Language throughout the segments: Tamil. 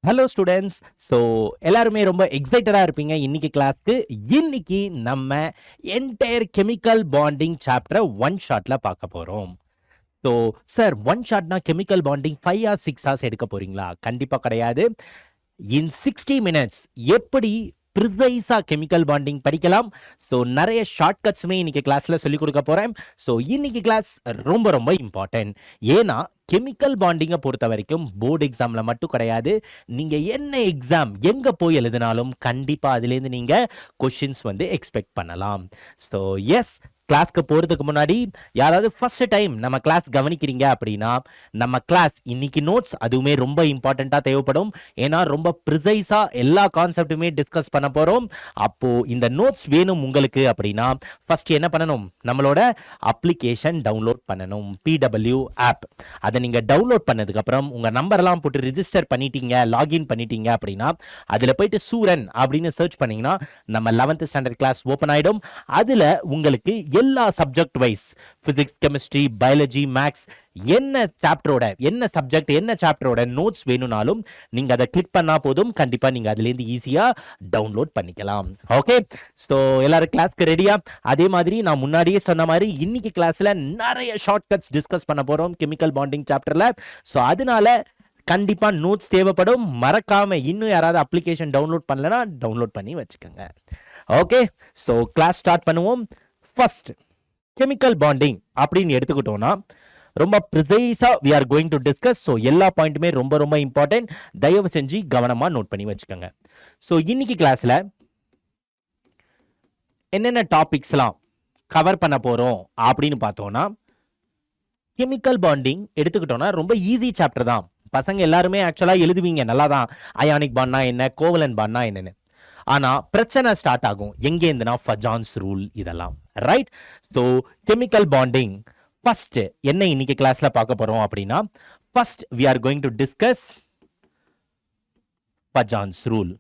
Hello students. ஸோ எல்லாருமே ரொம்ப எக்ஸைட்டடாக இருப்பீங்க இன்னைக்கு கிளாஸ்க்கு. இன்னைக்கு நம்ம என்டையர் கெமிக்கல் பாண்டிங் சாப்டரை ஒன் ஷாட்டில் பார்க்க போகிறோம். ஸோ சார், ஒன் ஷாட்னா கெமிக்கல் பாண்டிங் 5 hours 6 hours எடுக்க போறீங்களா? கண்டிப்பாக கிடையாது. இன் 60 minutes எப்படி ப்ரிசைஸா கெமிக்கல் பாண்டிங் படிக்கலாம். ஸோ நிறைய ஷார்ட்கட்ஸுமே இன்னைக்கு கிளாஸ்ல சொல்லிக் கொடுக்க போறேன். ஸோ இன்னைக்கு கிளாஸ் ரொம்ப ரொம்ப இம்பார்ட்டன்ட். ஏன்னா கெமிக்கல் பாண்டிங்கை பொறுத்த வரைக்கும் போர்டு எக்ஸாம்ல மட்டும் கிடையாது, நீங்க என்ன எக்ஸாம் எங்க போய் எழுதினாலும் கண்டிப்பா அதுலேருந்து நீங்க கொஷின்ஸ் வந்து எக்ஸ்பெக்ட் பண்ணலாம். ஸோ எஸ், கிளாஸ்க்கு போகிறதுக்கு முன்னாடி யாராவது ஃபர்ஸ்ட் டைம் நம்ம கிளாஸ் கவனிக்கிறீங்க அப்படின்னா, நம்ம கிளாஸ் இன்னைக்கு நோட்ஸ் அதுவுமே ரொம்ப இம்பார்ட்டண்ட்டாக தேவைப்படும். ஏன்னா ரொம்ப ப்ரிசைஸாக எல்லா கான்செப்ட்டுமே டிஸ்கஸ் பண்ண போகிறோம். அப்போது இந்த நோட்ஸ் வேணும் உங்களுக்கு அப்படின்னா ஃபர்ஸ்ட் என்ன பண்ணணும்? நம்மளோட அப்ளிகேஷன் டவுன்லோட் பண்ணணும், PW ஆப். அதை நீங்கள் டவுன்லோட் பண்ணதுக்கப்புறம் உங்கள் நம்பர்லாம் போட்டு ரிஜிஸ்டர் பண்ணிட்டீங்க, லாகின் பண்ணிட்டீங்க அப்படின்னா அதில் போயிட்டு சூரன் அப்படின்னு சர்ச் பண்ணிங்கன்னா நம்ம 11th ஸ்டாண்டர்ட் கிளாஸ் ஓப்பன் ஆகிடும். அதில் உங்களுக்கு எல்லா subject wise physics, chemistry, biology, maths என்ன சாப்டரோட என்ன சப்ஜெக்ட் என்ன சாப்டரோட நோட்ஸ் வேணும்னாலும் நீங்க அதை கிளிக் பண்ணா போதும், கண்டிப்பா நீங்க அதுலேருந்து ஈஸியா டவுன்லோட் பண்ணிக்கலாம். ஓகே, ஸோ எல்லாரும் கிளாஸ்க்கு ரெடியா? அதே மாதிரி நான் முன்னாடியே சொன்ன மாதிரி இன்னைக்கு கிளாஸ்ல நிறைய ஷார்ட்கட்ஸ் டிஸ்கஸ் பண்ண போறோம் கெமிக்கல் பாண்டிங் சாப்டர்ல. ஸோ அதனால கண்டிப்பா நோட்ஸ் தேவைப்படும். மறக்காம இன்னும் யாராவது அப்ளிகேஷன் டவுன்லோட் பண்ணலனா டவுன்லோட் பண்ணி வச்சுக்கோங்க. ஓகே, ஸோ கிளாஸ் ஸ்டார்ட் பண்ணுவோம். ஃபர்ஸ்ட் கெமிக்கல் பாண்டிங் அப்படின்னு எடுத்துக்கிட்டோம்னா ரொம்ப ப்ரிசைஸா we are going to discuss. So எல்லா பாயிண்ட்டுமே ரொம்ப ரொம்ப இம்பார்ட்டன்ட். தயவு செஞ்சு கவனமா நோட் பண்ணி வச்சுக்கோங்க. ஸோ இன்னைக்கு கிளாஸ்ல என்னென்ன டாபிக்ஸ்லாம் கவர் பண்ண போறோம் அப்படின்னு பார்த்தோம்னா, கெமிக்கல் பாண்டிங் எடுத்துக்கிட்டோம்னா ரொம்ப ஈஸி சாப்டர் தான். பசங்க எல்லாருமே ஆக்சுவலா எழுதுவீங்க நல்லா தான், அயானிக் பாண்ட்னா என்ன, கோவலன் பாண்ட்னா என்னன்னு. ஆனா பிரச்சனை ஸ்டார்ட் ஆகும் எங்கேருந்துனா ஃபஜான்ஸ் ரூல் இதெல்லாம், right? So chemical bonding first என்ன இன்னைக்கு கிளாஸ்ல பார்க்க போறோம் அப்படின்னா, first we are going to discuss Fajans rule.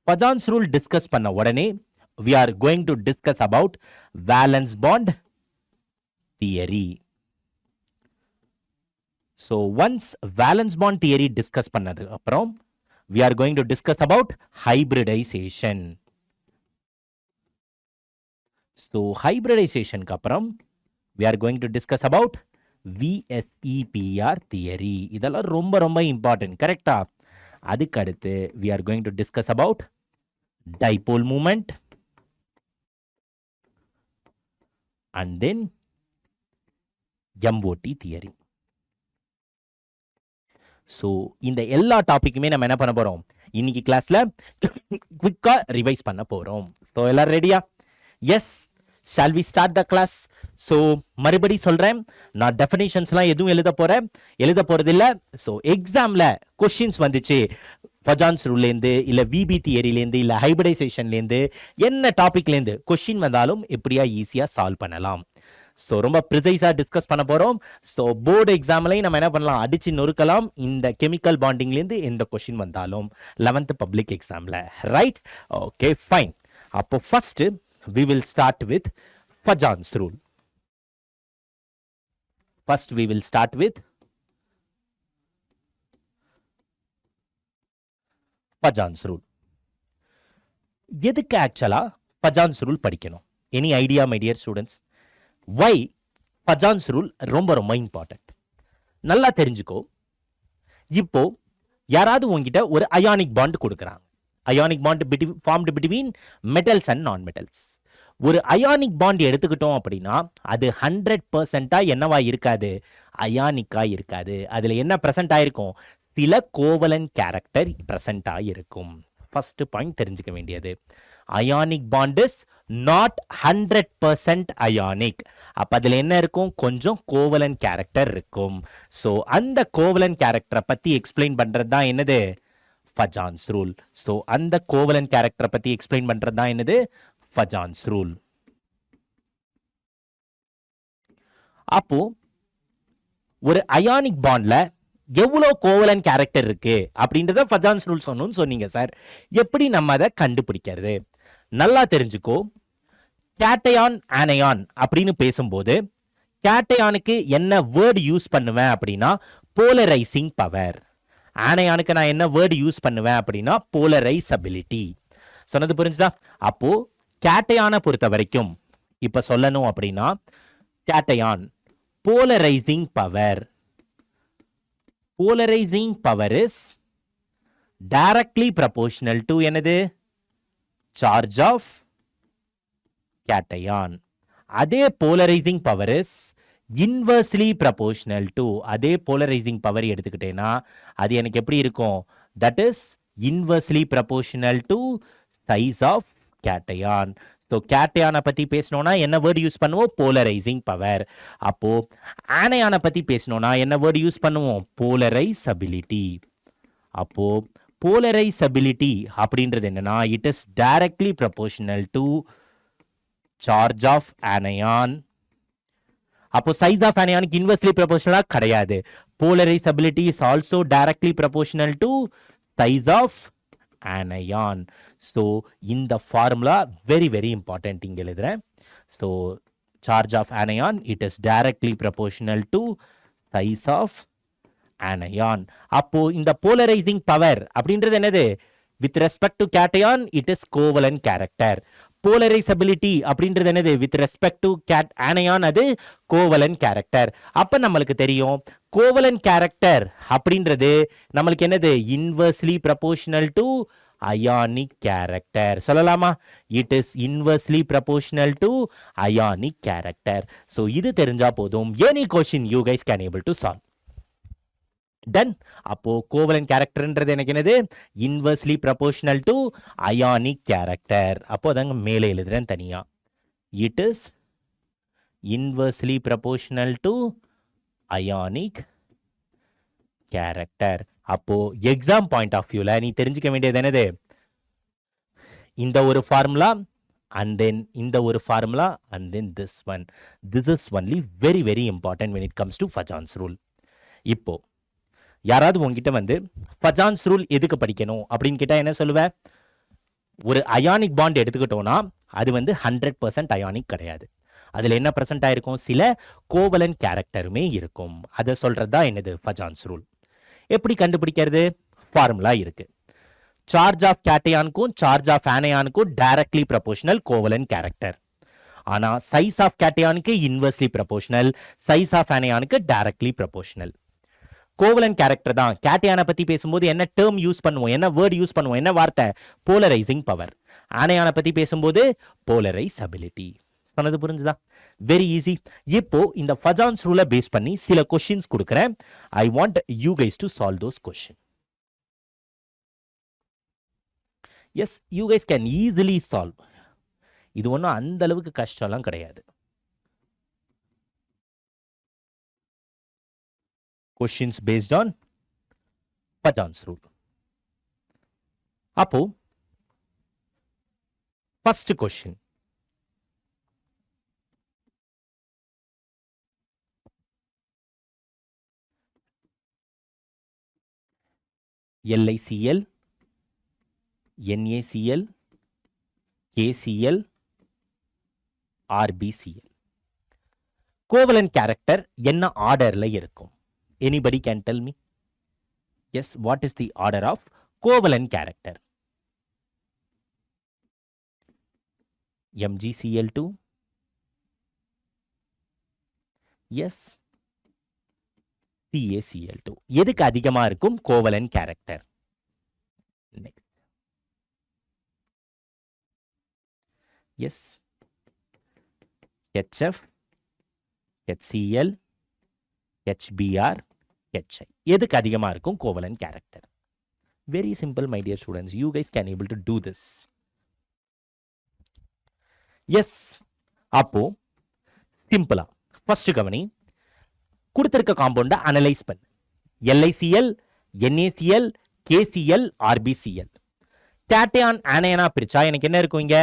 Fajans rule discuss பண்ண உடனே we are going to discuss about valence bond theory. So once valence bond theory discuss பண்ணது அப்புறம் we are going to discuss about hybridization. So hybridization க்கு அப்புறம் we are going to discuss about VSEPR theory. இதெல்லாம் ரொம்ப ரொம்ப இம்பார்ட்டன்ட், கரெக்டா? அதுக்கு அடுத்து we are going to discuss about dipole moment and then MOT theory. So இந்த எல்லா டாபிக்குமே நம்ம என்ன பண்ண போறோம் இன்னைக்கு கிளாஸ்ல குவிக்கா ரிவைஸ் பண்ண போறோம். ஸோ எல்லாரும் ரெடியா? Yes, shall we start the class? So மறுபடி சொல்றேன், நான் டெஃபினேஷன்ஸ்லாம் எதுவும் எழுத போறதில்ல. ஸோ எக்ஸாம்ல கொஸ்டின்ஸ் வந்துச்சு ஃபஜான்ஸ் ரூல்லேருந்து இல்லை விபி தியரிலேருந்து இல்லை ஹைபிரிடைசேஷன்லேருந்து என்ன டாபிக்லேருந்து கொஸ்டின் வந்தாலும் எப்படியா ஈஸியாக சால்வ் பண்ணலாம். ஸோ ரொம்ப ப்ரிசைஸாக டிஸ்கஸ் பண்ண போகிறோம். ஸோ போர்டு எக்ஸாம்லையும் நம்ம என்ன பண்ணலாம், அடிச்சு நொறுக்கலாம் இந்த கெமிக்கல் பாண்டிங்லேருந்து எந்த கொஷின் வந்தாலும் 11th பப்ளிக் எக்ஸாமில், ரைட்? Okay fine. அப்போ first we will start with Fajans rule. First we will start with Fajans rule. எதுக்கு ஆக்சுவலா Fajans rule படிக்கணும்? Any idea my dear students? Why Fajans rule ரொம்ப ரொம்ப இம்பார்ட்டன்ட்? நல்லா தெரிஞ்சுக்கோ. இப்போ யாராவது உங்ககிட்ட ஒரு அயானிக் பாண்ட் கொடுக்குறாங்க. Ionic bond formed between metals and non metals. ஒரு அயானிக் பாண்ட் எடுத்துக்கிட்டோம் அப்படின்னா அது 100% என்னவா இருக்காது, அயானிக்கா இருக்காது. அதுல என்ன பிரசன்ட் ஆயிருக்கும், சில கோவலன் கேரக்டர் பிரசன்ட் ஆயிருக்கும். ஃபர்ஸ்ட் பாயிண்ட் தெரிஞ்சுக்க வேண்டியது, ionic bond is not 100% ionic. அப்ப அதுல என்ன இருக்கும், கொஞ்சம் கோவலன் கேரக்டர் இருக்கும். ஸோ அந்த கோவலன் கேரக்டரை பத்தி எக்ஸ்பிளைன் பண்றது தான் என்னது, ஃபஜான்ஸ் ரூல். ஸோ அந்த கோவலன் கேரக்டரை பத்தி எக்ஸ்பிளைன் பண்றது தான் என்னது, ஃபஜான்ஸ் ரூல். அப்போ ஒரு அயானிக் பாண்ட்ல எவ்வளோ கோவலன் கேரக்டர் இருக்கு அப்படின்றத ஃபஜான்ஸ் ரூல் சொன்னோம்னு சொன்னீங்க சார். எப்படி நம்ம அதை கண்டுபிடிக்கிறது? நல்லா தெரிஞ்சுக்கோ. கேட்டையான் ஆனையான் அப்படின்னு பேசும்போது கேட்டையானுக்கு என்ன வேர்டு யூஸ் பண்ணுவேன் அப்படின்னா போலரைசிங் பவர். ஆனையானுக்கு நான் என்ன வேர்டு யூஸ் பண்ணுவேன் அப்படின்னா போலரைசபிலிட்டி. சொன்னது புரிஞ்சுதா? அப்போ கேட்டையான பொறுத்த வரைக்கும் இப்ப சொல்லணும் அப்படின்னா cation polarising power. Polarising power is directly proportional to என்னது? Charge of cation. அதே polarising power is inversely proportional to, அதே போலரைசிங் பவர் எடுத்துக்கிட்டேன்னா அது எனக்கு எப்படி இருக்கும்? That is inversely proportional to size of cation. So கேட்டையானை பற்றி பேசணும்னா என்ன வேர்டு யூஸ் பண்ணுவோம்? Polarising power. அப்போ ஆனையானை பற்றி பேசணும்னா என்ன வேர்டு யூஸ் பண்ணுவோம்? போலரைசபிலிட்டி. அப்போ போலரைசபிலிட்டி அப்படின்றது என்னன்னா it is directly proportional to charge of anion. அப்போ சைஸ் ஆஃப் ஆனையானுக்கு இன்வெர்ஸ்லி ப்ரொபோர்ஷனலா கிடையாது. Polarisability is also directly proportional to size of anion. So இந்த ஃபார்முலா வெரி வெரி இம்பார்ட்டன்ட் இங்க எழுதுறேன். So charge of anion it is directly proportional to size of anion. அப்போ இந்த polarizing power அப்படின்றது என்னது? with respect to cation it is covalent character. polarizability அப்படின்றது என்னது? with respect to anion அது covalent character. அப்ப நம்மளுக்கு தெரியும் கோவலன் கேரக்டர் அப்படின்றது நம்மளுக்கு என்னது? Inversely proportional to ionic character. சொல்லலாமா? It is inversely proportional to ionic character. So இது தெரிஞ்சா போதும், any question you guys can able to solve. Done. அப்போ கோவலன் கேரக்டர்ன்றது எனக்கு என்னது? Inversely proportional to ionic character. அப்போ அதாங்க மேலே எழுதுறேன் தனியா. It is inversely proportional to ionic character. அப்போ எக்ஸாம் பாயிண்ட் ஆஃப் வியூல நீ தெரிஞ்சுக்க வேண்டியது என்னது? இந்த ஒரு ஃபார்முலா அண்ட் தென் இந்த ஒரு formula and then this one. This is only very very important when it comes to Fajans rule. இப்போ யாராவது உங்ககிட்ட வந்து ஃபஜான்ஸ் ரூல் எதுக்கு படிக்கணும் அப்படின்னு கேட்டா என்ன சொல்லுவேன்? ஒரு அயானிக் பாண்ட் எடுத்துக்கிட்டோம்னா அது வந்து 100% அயானிக் கிடையாது. அதில் என்ன ப்ரெசென்ட் ஆயிருக்கும்? சில கோவலன் கேரக்டருமே இருக்கும். அதை சொல்றது தான் என்னது? Fajans rule. எப்படி கண்டுபிடிக்கிறது? ஃபார்முலா இருக்கு. சார்ஜ் ஆஃப் கேட்டையானுக்கும் சார்ஜ் ஆஃப் ஆனையானுக்கும் டைரக்ட்லி ப்ரொபோர்ஷனல் கோவலன் கேரக்டர். ஆனா சைஸ் ஆஃப் கேட்டையானுக்கு இன்வெர்ஸ்லி ப்ரொபோர்ஷனல், சைஸ் ஆஃப் ஆனையானுக்கு டைரக்ட்லி ப்ரொபோர்ஷனல். கோவலன் கேரக்டர் தான். கேட்டையானை பத்தி பேசும்போது என்ன டேர்ம் யூஸ் பண்ணுவோம்? என்ன வேர்டு யூஸ் பண்ணுவோம்? என்ன வார்த்தை? Polarising power. ஆனையானை பத்தி பேசும்போது போலரைசபிலிட்டி. சொன்னது புரிஞ்சுதா? Very easy. இப்போ இந்த ஃபஜான்ஸ் ரூலை பேஸ் பண்ணி சில கொஸ்டின்ஸ் கொடுக்குறேன். I want you guys to solve those question. Yes, you guys can easily solve. இது ஒன்றும் அந்த அளவுக்கு கஷ்டம்லாம் கிடையாது. Questions based on Fajans rule. அப்போ first question. LiCl, NaCl, KCl, RbCl. Covalent character என்ன ஆர்டர்ல இருக்கும்? Anybody can tell me? Yes, what is the order of covalent character? MgCl2. Yes. CaCl2. எதுக்கு அதிகமா இருக்கும் covalent character? Next. Yes. HF, HCl, HBr, HI. எதுக்கு அதிகமா இருக்கும் covalent character? Very simple my dear students. You guys can able to do this. Yes. அப்போ சிம்பிளா ஃபர்ஸ்ட் கவனி, கொடுத்திருக்க காம்பவுண்ட அனலைஸ் பண்ணு. LiCl, NaCl, KCl, RbCl. Cation ஆனையனா பிரிச்சா எனக்கு என்ன இருக்கும்? இங்க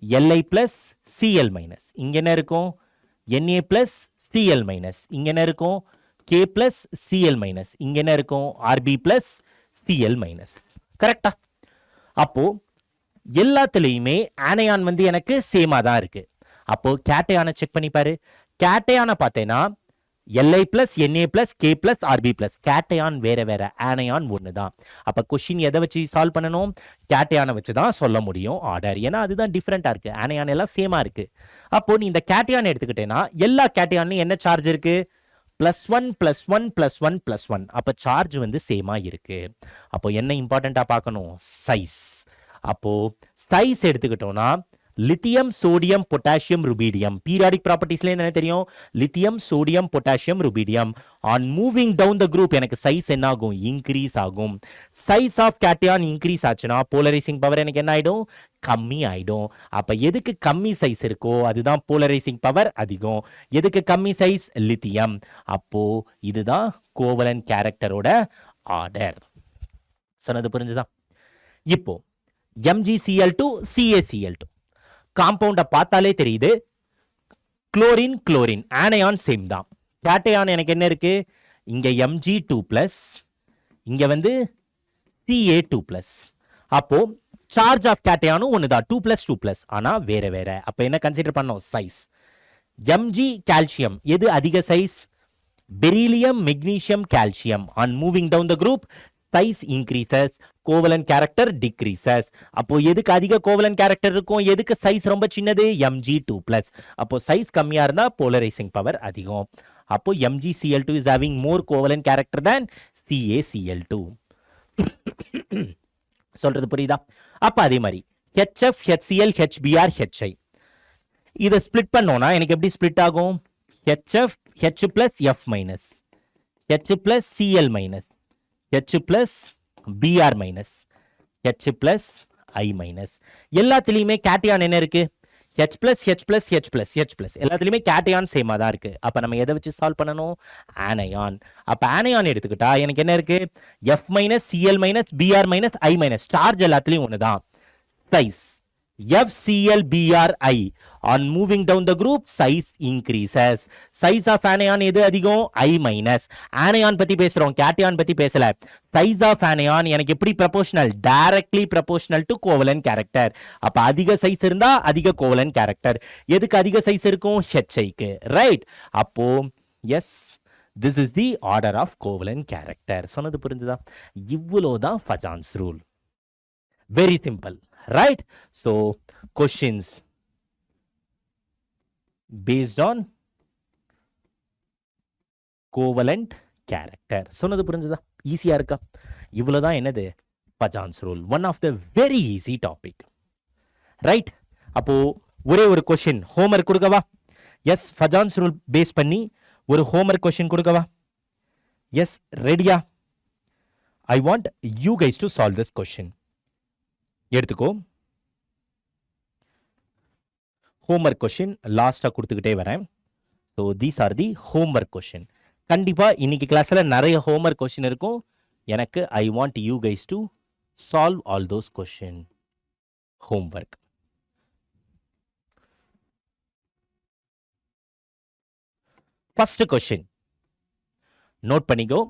Li plus Cl minus. இங்க என்ன இருக்கும்? Na plus Cl minus. இங்க என்ன இருக்கும்? K plus Cl minus. இங்க என்ன இருக்கும்? Rb plus Cl minus. கரெக்டா? அப்போ எல்லாத்துலயுமே ஆனையான் வந்து எனக்கு சேமா தான் இருக்கு. அப்போ கேட்டையான செக் பண்ணி பாரு. கேட்டையான பார்த்தேன்னா Li plus Na plus K plus Rb plus cation வேற ஆனையான் ஒன்று தான். அப்போ கொஷின் எதை வச்சு சால்வ் பண்ணணும்? கேட்டையானை வச்சு தான் சொல்ல முடியும் ஆர்டர். ஏன்னா அதுதான் டிஃப்ரெண்டாக இருக்குது. ஆனையான் எல்லாம் சேமாக இருக்குது. அப்போ நீ இந்த கேட்டையான் எடுத்துக்கிட்டேன்னா எல்லா கேட்டையான்லையும் என்ன சார்ஜ் இருக்கு? +1 +1 +1 +1. அப்போ சார்ஜ் வந்து சேமாக இருக்கு. அப்போ என்ன இம்பார்ட்டண்ட்டாக பார்க்கணும்? சைஸ். அப்போ சைஸ் எடுத்துக்கிட்டோம்னா lithium sodium potassium rubidium periodic ப்ராப்பர்ட்டிஸ்ல என்ன தெரியும்? Lithium sodium potassium rubidium on moving down the group எனக்கு சைஸ் என்ன ஆகும்? இன்க்ரீஸ் ஆகும். சைஸ் ஆஃப் கேட்டையான் இன்க்ரீஸ் ஆச்சுன்னா போலரைசிங் பவர் எனக்கு என்ன ஆயிடும்? கம்மி ஆயிடும். அப்ப எதுக்கு கம்மி சைஸ் இருக்கோ அதுதான் போலரைசிங் பவர் அதிகம். எதுக்கு கம்மி சைஸ்? லித்தியம். அப்போ இதுதான் கோவலன்ட் கேரக்டரோட ஆர்டர். சொன்னது புரிஞ்சுதா? இப்போ MgCl2 CaCl2 காம்பவுண்டை பார்த்தாலே தெரியுது. குளோரின் குளோரின் ஆனையான் சேம் தான். கேட்டையான் எனக்கு என்ன இருக்கு? இங்க Mg2+, இங்க வந்து Ca2+. அப்போ சார்ஜ் ஆஃப் கேட்டையானும் ஒண்ணுதான், 2+2+. ஆனா வேற. அப்ப என்ன கன்சிடர் பண்ணோம்? சைஸ். Mg கால்சியம் எது அதிக size? Beryllium magnesium calcium on moving down the group size increases, covalent character decreases. அப்போ எதுக்கு அதிக கோவலன்ட் கேரக்டர் இருக்கும்? எதுக்கு சைஸ் ரொம்ப சின்னது? Mg2+. அப்போ சைஸ் கம்மியா இருந்தா போலரைசிங் பவர் அதிகம். அப்போ MgCl2 is having more covalent character than CaCl2. சொல்றது புரியுதா? அப்ப அதே மாதிரி HF HCl HBr HI இதை ஸ்பிளிட் பண்ணோம்னா எனக்கு எப்படி ஸ்பிளிட் ஆகும்? HF H plus F minus H plus Cl minus H plus Br minus H plus I minus. எல்லாத்துலயுமே கேட்டையான் என்ன இருக்கு? H plus H plus H plus H plus எல்லாத்துலயுமே கேட்டையான் சேமா தான் இருக்கு. அப்ப நம்ம எதை வச்சு சால்வ் பண்ணணும்? ஆனையான். அப்ப ஆனையான் எடுத்துக்கிட்டா எனக்கு என்ன இருக்கு? F minus Cl minus Br minus I minus. Charge எல்லாத்துலயும் ஒண்ணுதான். Size FClBri on moving down the group size increases. Size of anion எது அதிகம்? I minus. anion பத்தி பேசுறோம், cation பத்தி பேசல. Size of anion எனக்கு எப்படி proportional? Directly proportional to covalent character. அப்ப அதிக சைஸ் இருந்தா அதிக covalent character. எதுக்கு அதிக சைஸ் இருக்கும்? HI க்கு. Right? அப்போ yes, this is the order of covalent character. சொன்னது புரிஞ்சுதா? இவ்வளவுதான் Fajans rule. Very simple. Right? So questions based on covalent character. சொன்னது புரிஞ்சுதா? ஈஸியா இருக்கா? இவ்வளவுதான் என்னது? Fajans rule. One of the very easy topic. Right? அப்போ ஒரே ஒரு question homework கொடுக்கவா? Yes, Fajans rule பேஸ் பண்ணி ஒரு homework question கொடுக்கவா? Yes, ரெடியா? I want you guys to solve this question. எடுத்துக்கோ. homework question லாஸ்டா கொடுத்துக்கிட்டே வரேன். So these are the homework question. கண்டிப்பா இன்னைக்கு கிளாஸ்ல நிறைய homework question இருக்கும். எனக்கு I want you guys to solve all those question. homework. First question. Note பண்ணிக்கோ.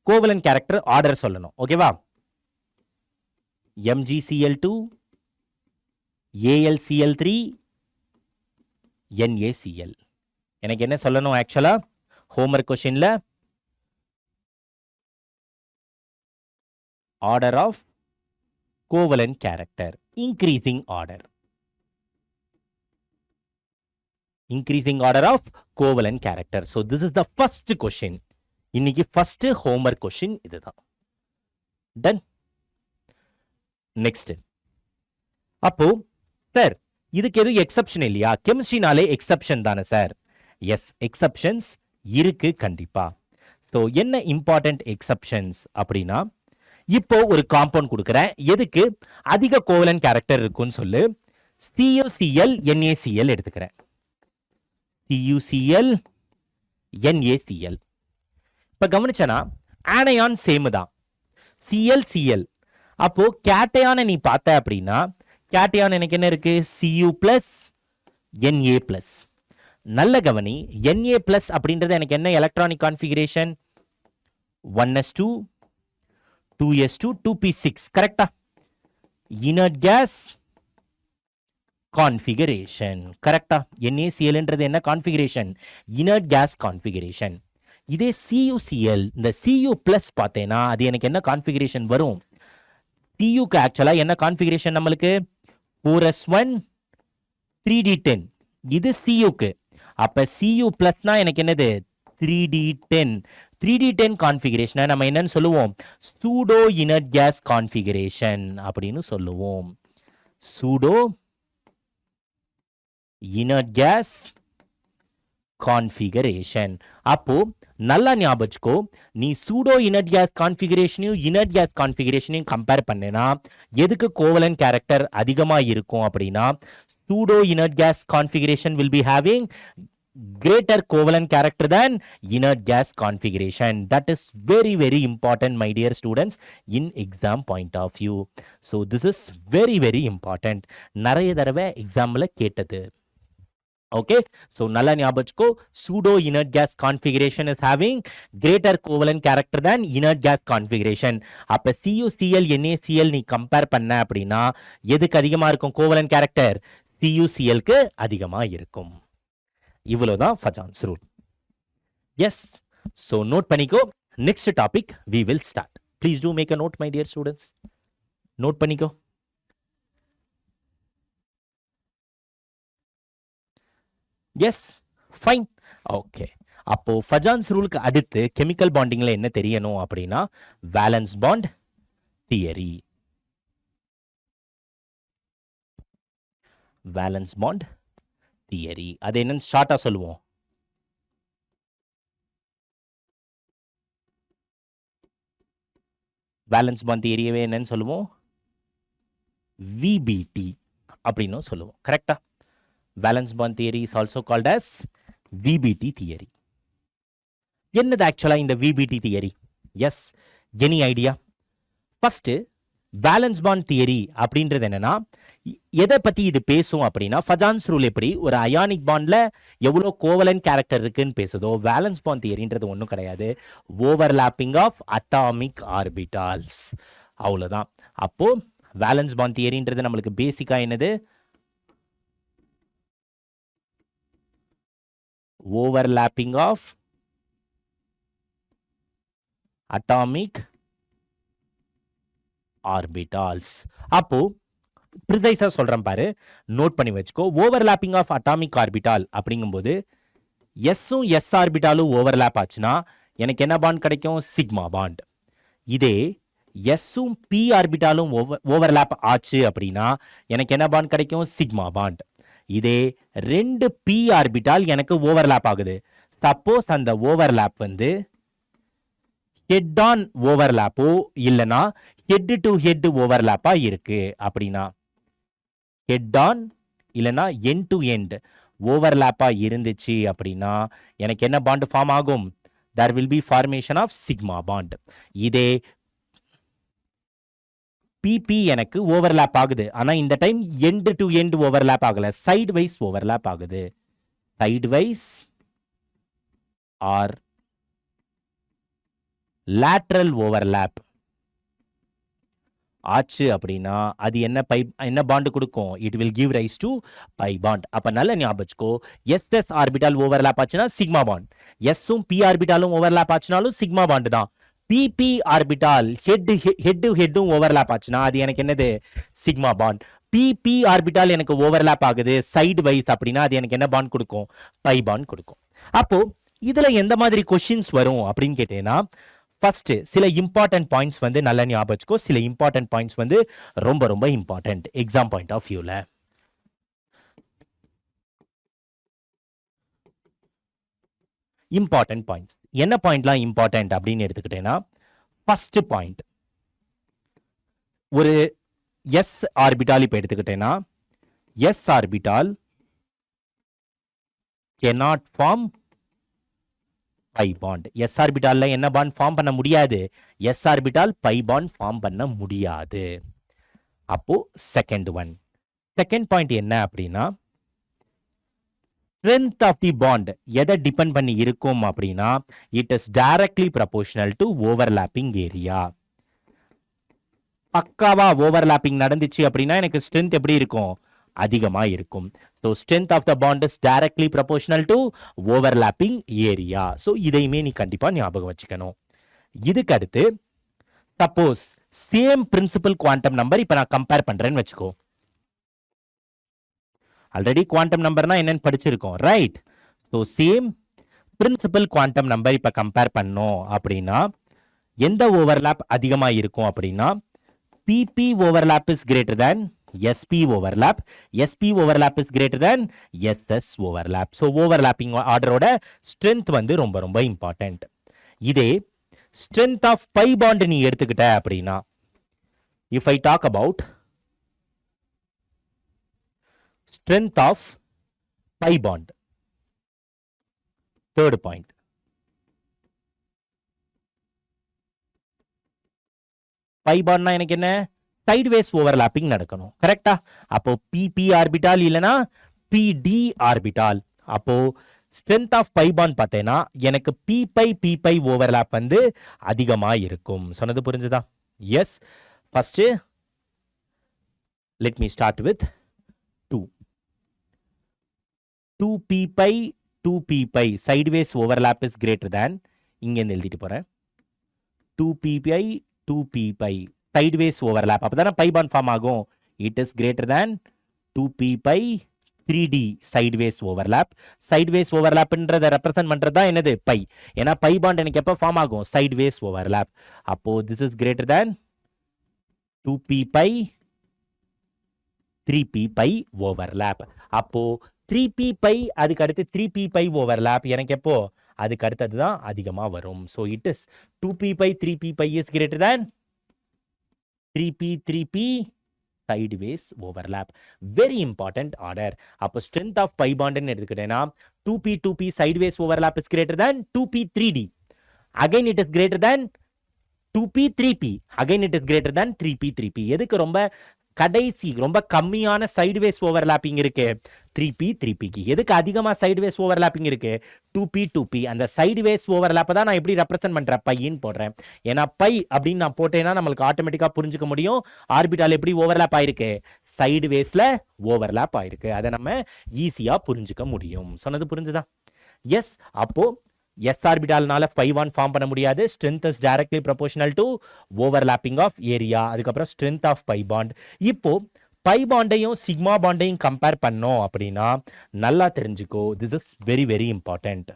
கோவலன்ட் கேரக்டர் ஆர்டர் சொல்லணும். ஓகேவா? MgCl2 AlCl3 NaCl. எனக்கு என்ன சொல்லணும்? ஆக்சுவலா ஹோம்வொர்க் क्वेश्चनல order of covalent character increasing order. increasing order of covalent character. So this is the first question. இன்னைக்கு first homework question இதுதான். Done. Next. அப்போ சார் இதுக்கு எதுவும் எக்ஸப்ஷன் இல்லையா? கெமிஸ்ட்ரினாலே எக்ஸப்ஷன் தானே சார்? எஸ், எக்ஸப்ஷன்ஸ் இருக்கு கண்டிப்பா. ஸோ என்ன இம்பார்ட்டன்ட் எக்ஸப்ஷன்ஸ் அப்படின்னா, இப்போ ஒரு காம்பவுண்ட் கொடுக்குறேன், எதுக்கு அதிக கோவலன்ட் கேரக்டர் இருக்குன்னு சொல்லு. CuCl NaCl எடுத்துக்கிறேன். CuCl NaCl. இப்ப கவனிச்சனா ஆனையான் சேம் தான், ClCl. அப்போ கேட்டையான நீ பார்த்த அப்படின்னா கேட்டையான் எனக்கு என்ன இருக்கு? Cu plus Na plus. நல்ல கவனி, Na பிளஸ் அப்படின்றது எனக்கு என்ன electronic configuration? 1s2 2s2 2p6. கரெக்டா? Inert gas configuration. கரெக்டா? NaClன்றது என்ன கான்ஃபிகரேஷன்? Inert gas configuration. இதே CuCl, இந்த Cu பிளஸ் பார்த்தேன்னா அது எனக்கு என்ன கான்ஃபிகரேஷன் வரும்? Cuக்கு ஆக்சுவலா என்ன கான்ஃபிகரேஷன் நம்மளுக்கு? 4s1 3d10. இது Cuக்கு. அப்ப Cu பிளஸ்னா எனக்கு என்னது? 3d10. 3d10 கான்ஃபிகரேஷனை நம்ம என்னன்னு சொல்லுவோம்? சூடோ இனர்ட் கேஸ் கான்ஃபிகரேஷன் அப்படின்னு சொல்லுவோம். Pseudo inert gas configuration. அப்போ நல்லா ஞாபகம் வச்சுக்கோ, நீ சூடோ இனர்ட் கேஸ் கான்ஃபிகரேஷனையும் இனர்ட் கேஸ் கான்ஃபிகரேஷனையும் கம்பேர் பண்ணேன்னா எதுக்கு கோவலன்ட் கேரக்டர் அதிகமா இருக்கும் அப்படின்னா, pseudo inert gas configuration will be having greater covalent character than inert gas configuration. That is very very important, my dear students, in exam point of view. So this is very very important. நிறைய தடவை எக்ஸாம்ல கேட்டது. Okay, so நல்லா ஞாபகம் வச்சுக்கோ, pseudo inert gas configuration is having greater covalent character than inert gas configuration. அப்ப CuCl NaCl நீ கம்பேர் பண்ண அப்படின்னா எதுக்கு அதிகமா இருக்கும் covalent character? CuClக்கு அதிகமா இருக்கும். இவ்வளவுதான் Fajans rule. Yes, so note பண்ணிக்கோ. Next topic we will start. Please do make a note my dear students. Note பண்ணிக்கோ. Yes, fine, okay. அப்போ ஃபஜான்ஸ் ரூலுக்கு அடுத்து கெமிக்கல் பாண்டிங்ல என்ன தெரியணும் அப்படின்னா, valence bond theory. Valence bond theory அது என்னன்னு ஷார்ட்டா சொல்லுவோம். வேலன்ஸ் பாண்ட் தியரியவே என்னன்னு சொல்லுவோம்? VBT அப்படின்னு சொல்லுவோம். கரெக்டா? Valence bond theory is also called as VBT theory. என்னது ஆக்சுவலா இந்த VBT theory? Yes, any idea? First valence bond theory அப்படின்றது என்னன்னா, எதை பத்தி இது பேசும் அப்படின்னா, ஃபஜான்ஸ் ரூல் எப்படி ஒரு அயானிக் பாண்ட்ல எவ்வளோ கோவலன்ட் கேரக்டர் இருக்குன்னு பேசுதோ, வேலன்ஸ் பாண்ட் தியரின்றது ஒன்றும் கிடையாது, ஓவர்லாப்பிங் ஆஃப் அட்டாமிக் ஆர்பிட்டால்ஸ், அவ்வளோதான். அப்போ வேலன்ஸ் பாண்ட் தியரின்றது நம்மளுக்கு பேசிக்கா என்னது? Overlapping of atomic orbitals. அப்போ ப்ரிசைஸா சொல்றேன் பாரு, நோட் பண்ணி வச்சுக்கோ. ஓவர்லாப்பிங் ஆஃப் அட்டாமிக் ஆர்பிட்டால் அப்படிங்கும்போது எஸ்ஸும் எஸ் ஆர்பிட்டாலும் ஓவர்லாப் ஆச்சுன்னா எனக்கு என்ன பாண்ட் கிடைக்கும்? Sigma bond. இதே எஸ்ஸும் பி ஆர்பிட்டாலும் ஓவர்லாப் ஆச்சு அப்படின்னா எனக்கு என்ன பாண்ட் கிடைக்கும்? Sigma bond. இதே ரெண்டு பி ஆர்பிட்டால் எனக்கு ஓவர்லாப் ஆகுது, சப்போஸ் அந்த ஓவர்லாப் வந்து ஹெட் ஆன் ஓவர்லாப்போ இல்லைன்னா ஹெட் டு ஹெட் ஓவர்லாப்பா இருக்கு அப்படின்னா, ஹெட் ஆன் இல்லைன்னா எண்ட் டு எண்ட் ஓவர்லாப்பா இருந்துச்சு அப்படின்னா எனக்கு என்ன பாண்ட் ஃபார்ம் ஆகும்? there will be formation of sigma bond. இதே PP எனக்கு ஓவர்லாப் ஆகுது, ஆனா இந்த time end to end overlap ஆகல, சைடு வைஸ் ஓவர்லாப் ஆகுது. Sidewise or lateral overlap ஆச்சு அப்படின்னா அது என்ன பாண்ட் கொடுக்கும்? It will give rise to pi bond. அப்ப நல்ல ஞாபகம் வச்சுக்கோ, எஸ்எஸ் ஆர்பிட்டால் ஓவர்லாப் ஆச்சுன்னா சிக்மா பாண்ட், எஸ்ஸும் பி ஆர்பிட்டாலும் ஓவர்லாப் ஆச்சுனாலும் சிக்மா பாண்ட் தான். பிபி ஆர்பிட்டால் ஹெட்டும் ஓவர்லாப் ஆச்சுன்னா அது எனக்கு என்னது? Sigma bond. பிபி ஆர்பிட்டால் எனக்கு ஓவர்லாப் ஆகுது சைடு வைஸ் அப்படின்னா அது எனக்கு என்ன பாண்ட் கொடுக்கும்? பை பாண்ட் கொடுக்கும். அப்போ இதுல எந்த மாதிரி கொஸ்டின்ஸ் வரும் அப்படின்னு கேட்டேன்னா, ஃபர்ஸ்ட் சில இம்பார்ட்டன்ட் பாயிண்ட்ஸ் வந்து நல்ல ஞாபகம் வச்சுக்கோ. சில இம்பார்ட்டன்ட் பாயிண்ட்ஸ் வந்து ரொம்ப ரொம்ப இம்பார்ட்டன்ட் எக்ஸாம் பாயிண்ட் ஆஃப் வியூல. இம்பார்ட்டன்ட் பாயிண்ட்ஸ் என்ன பாயிண்ட்லாம் இம்பார்ட்டன்ட் அப்படின்னு எடுத்துக்கிட்டேன்னா, ஃபர்ஸ்ட் பாயிண்ட் ஒரு எஸ் ஆர்பிட்டால் இப்போ எடுத்துக்கிட்டேன்னா, S orbital cannot form pi bond. S ஆர்பிட்டால்ல என்ன பாண்ட் ஃபார்ம் பண்ண முடியாது? S orbital pi bond form பண்ண முடியாது. அப்போ செகண்ட் பாயிண்ட் என்ன அப்படின்னா, ஸ்ட்ரென்த் ஆஃப் தி பாண்ட் எதை டிபெண்ட் பண்ணி இருக்கும் அப்படின்னா, it is directly proportional to overlapping area. பக்காவா ஓவர்லாப்பிங் நடந்துச்சு அப்படின்னா எனக்கு ஸ்ட்ரென்த் எப்படி இருக்கும்? அதிகமா இருக்கும். So strength of the bond is directly proportional to overlapping area. So இதையுமே நீ கண்டிப்பா ஞாபகம் வச்சுக்கணும். இதுக்கு அடுத்து suppose same principal quantum number இப்போ நான் கம்பேர் பண்றேன்னு வச்சுக்கோ. ஆல்ரெடி குவாண்டம் நம்பர்னா என்னன்னு படிச்சிருக்கோம், right? So same principal quantum number இப்போ கம்பேர் பண்ணோம் அப்படின்னா எந்த ஓவர்லாப் அதிகமாக இருக்கும் அப்படின்னா P P overlap is greater than S P overlap, S P overlap is greater than S S overlap. So overlapping ஆர்டரோட ஸ்ட்ரென்த் வந்து ரொம்ப ரொம்ப இம்பார்ட்டன்ட். இதே ஸ்ட்ரென்த் ஆஃப் பை பாண்ட் நீ எடுத்துக்கிட்ட அப்படின்னா, if I talk about strength of pi bond, third point, pi bond na எனக்கு என்ன, sideways overlapping நடக்கணும், கரெக்டா? அப்போ pp ஆர்பிட்டால் இல்லனா pd ஆர்பிட்டால். அப்போ strength of pi bond பார்த்தேனா எனக்கு p pi overlap வந்து அதிகமா இருக்கும். சொன்னது புரிஞ்சுதா? yes. first let me start with 2p pi 2p pi sideways overlap is greater than, இங்க எழுதிட்டு போறேன், 2p pi 2p pi sideways overlap அப்பதான pi bond form ஆகும். it is greater than 2p pi 3d sideways overlap. sideways overlap ன்றத ரெப்ரசன்ட் பண்றதா என்னது, pi. ஏனா pi bond எனக்கு எப்ப ஃபார்ம் ஆகும், sideways overlap. அப்போ this is greater than 2p pi 3p pi overlap. அப்போ 3p pi அதுக்கு அடுத்து 3p pi overlap எனக்கு எப்போ, அதுக்கு அடுத்தது தான் அதிகமா வரும். so it is 2p pi 3p pi is greater than 3p sideways overlap. very important order. அப்போ strength of pi bond ன்னு எடுத்துக்கிட்டேனா 2p sideways overlap is greater than 2p 3d. again it is greater than 2p 3p. again it is greater than 3p 3p. எதுக்கு ரொம்ப கடைசி ரொம்ப கம்மியான சைடுவேஸ் ஓவர்லாப்பிங் இருக்கு, 3p 3pக்கு. எதுக்கு அதிகமா சைடுவேஸ் ஓவர்லாப்பிங் இருக்கு, 2p 2p. அந்த சைடுவேஸ் ஓவர்லாப்பை தான் நான் எப்படி ரெப்ரசென்ட் பண்றேன், பைன்னு போடுறேன். ஏன்னா பை அப்படின்னு நான் போட்டேன்னா நம்மளுக்கு ஆட்டோமேட்டிக்கா புரிஞ்சுக்க முடியும் ஆர்பிட்டால் எப்படி ஓவர்லாப் ஆயிருக்கு, சைடுவேஸ்ல ஓவர்லாப் ஆயிருக்கு. அதை நம்ம ஈஸியா புரிஞ்சுக்க முடியும். சொன்னது புரிஞ்சுதா? எஸ். அப்போ S ஆர்பிட்டால்னால pi 1 ஃபார்ம் பண்ண முடியாது. strength is directly proportional to overlapping of area. அதுக்கப்புறம் strength of pi bond. இப்போ pi bondையும் sigma bondையும் கம்பேர் பண்ணோம் அப்படின்னா நல்லா தெரிஞ்சுக்கோ, this is very very important.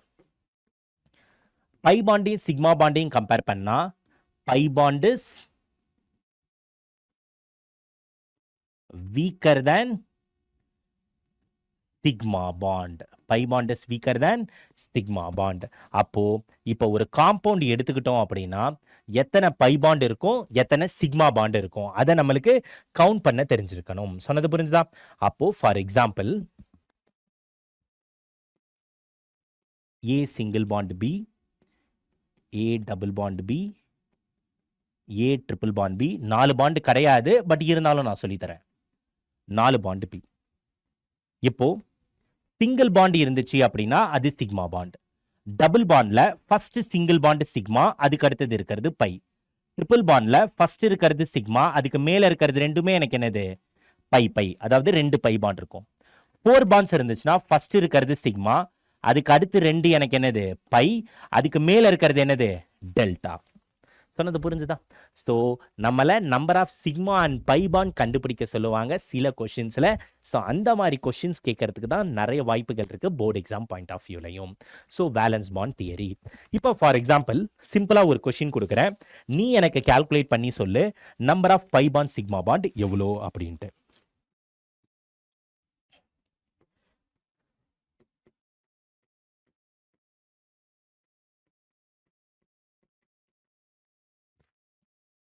pi bondையும் sigma bondையும் கம்பேர் பண்ணா pi bond is weaker than sigma bond. pi bond is weaker than sigma bond. அப்போ இப்போ ஒரு காம்பவுண்ட் எடுத்துக்கிட்டோம் அப்படின்னா எத்தனை pi bond இருக்கும், எத்தனை sigma bond இருக்கும், அதை நம்மளுக்கு கவுண்ட் பண்ண தெரிஞ்சிருக்கணும். சொன்னது புரிஞ்சுதா? அப்போ for example A single bond B, A double bond B, A triple bond B. 4 bond கிடையாது, பட் இருந்தாலும் நான் சொல்லித்தரேன். 4 பாண்ட் B. இப்போ சிங்கிள் பாண்ட் இருந்துச்சு அப்படின்னா அது சிக்மா பாண்ட். டபுள் பாண்ட்ல ஃபர்ஸ்ட் சிங்கிள் பாண்ட் சிக்மா, அதுக்கு அடுத்தது இருக்கிறது பை. ட்ரிபிள் பாண்ட்ல ஃபர்ஸ்ட் இருக்கிறது சிக்மா, அதுக்கு மேல இருக்கிறது ரெண்டுமே எனக்கு என்னது, பை பை. அதாவது 2 பை பாண்ட் இருக்கும். 4 பாண்ட்ஸ் இருந்துச்சுன்னா ஃபர்ஸ்ட் இருக்கிறது சிக்மா, அதுக்கு அடுத்து 2 எனக்கு என்னது, பை, அதுக்கு மேல இருக்கிறது என்னது, டெல்டா. சொன்னது புரிஞ்சுதா? ஸோ நம்மளை number of sigma and pi bond கண்டுபிடிக்க சொல்லுவாங்க சில கொஷின்ஸில். ஸோ அந்த மாதிரி கொஷின்ஸ் கேட்கறதுக்கு தான் நிறைய வாய்ப்புகள் இருக்குது போர்டு எக்ஸாம் பாயிண்ட் ஆஃப் வியூலையும். So valence bond theory. இப்போ ஃபார் எக்ஸாம்பிள் சிம்பிளாக ஒரு கொஷின் கொடுக்குறேன், நீ எனக்கு கால்குலேட் பண்ணி சொல்லு number of pi bond sigma bond எவ்வளோ அப்படின்ட்டு.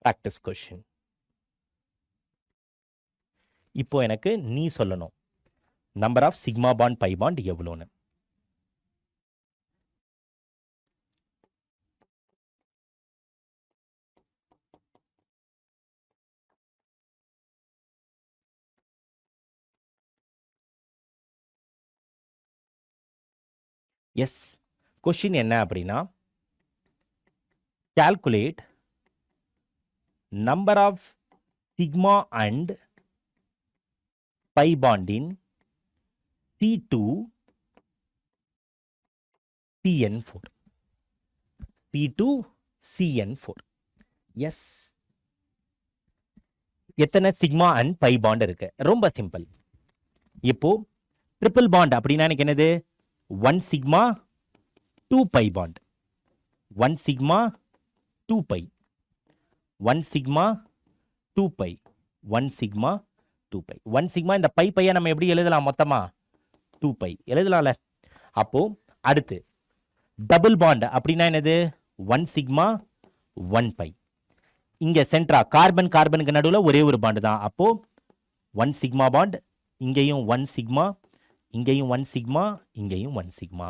Practice question. இப்போ எனக்கு நீ சொல்லணும் number of sigma bond pi bond எவ்வளோன்னு. எஸ், கொஷின் என்ன அப்படின்னா calculate number of sigma and pi bond in C2 CN4. C2 CN4. Yes, எத்தனை சிக்மா அண்ட் பை பாண்ட் இருக்கு? ரொம்ப சிம்பிள். இப்போ ட்ரிபிள் பாண்ட் அப்படின்னா எனக்கு என்னது? 1 sigma 2 pi bond. 1 sigma 2 pi, 1 sigma 2 pi, 1 sigma 2 pi. 1 sigma இந்த பை பையை நம்ம எப்படி எழுதலாம்? மொத்தமா 2 பை எழுதலாம்ல. அப்போ அடுத்து டபுள் பாண்ட் அப்படின்னா என்னது? 1 சிக்மா 1 பை. இங்க சென்ட்ரா கார்பன் கார்பனுக்கு நடுவில் ஒரே ஒரு பாண்டு தான். அப்போ 1 சிக்மா பாண்ட், இங்கேயும் 1 சிக்மா, இங்கேயும் 1 சிக்மா, இங்கேயும் 1 சிக்மா.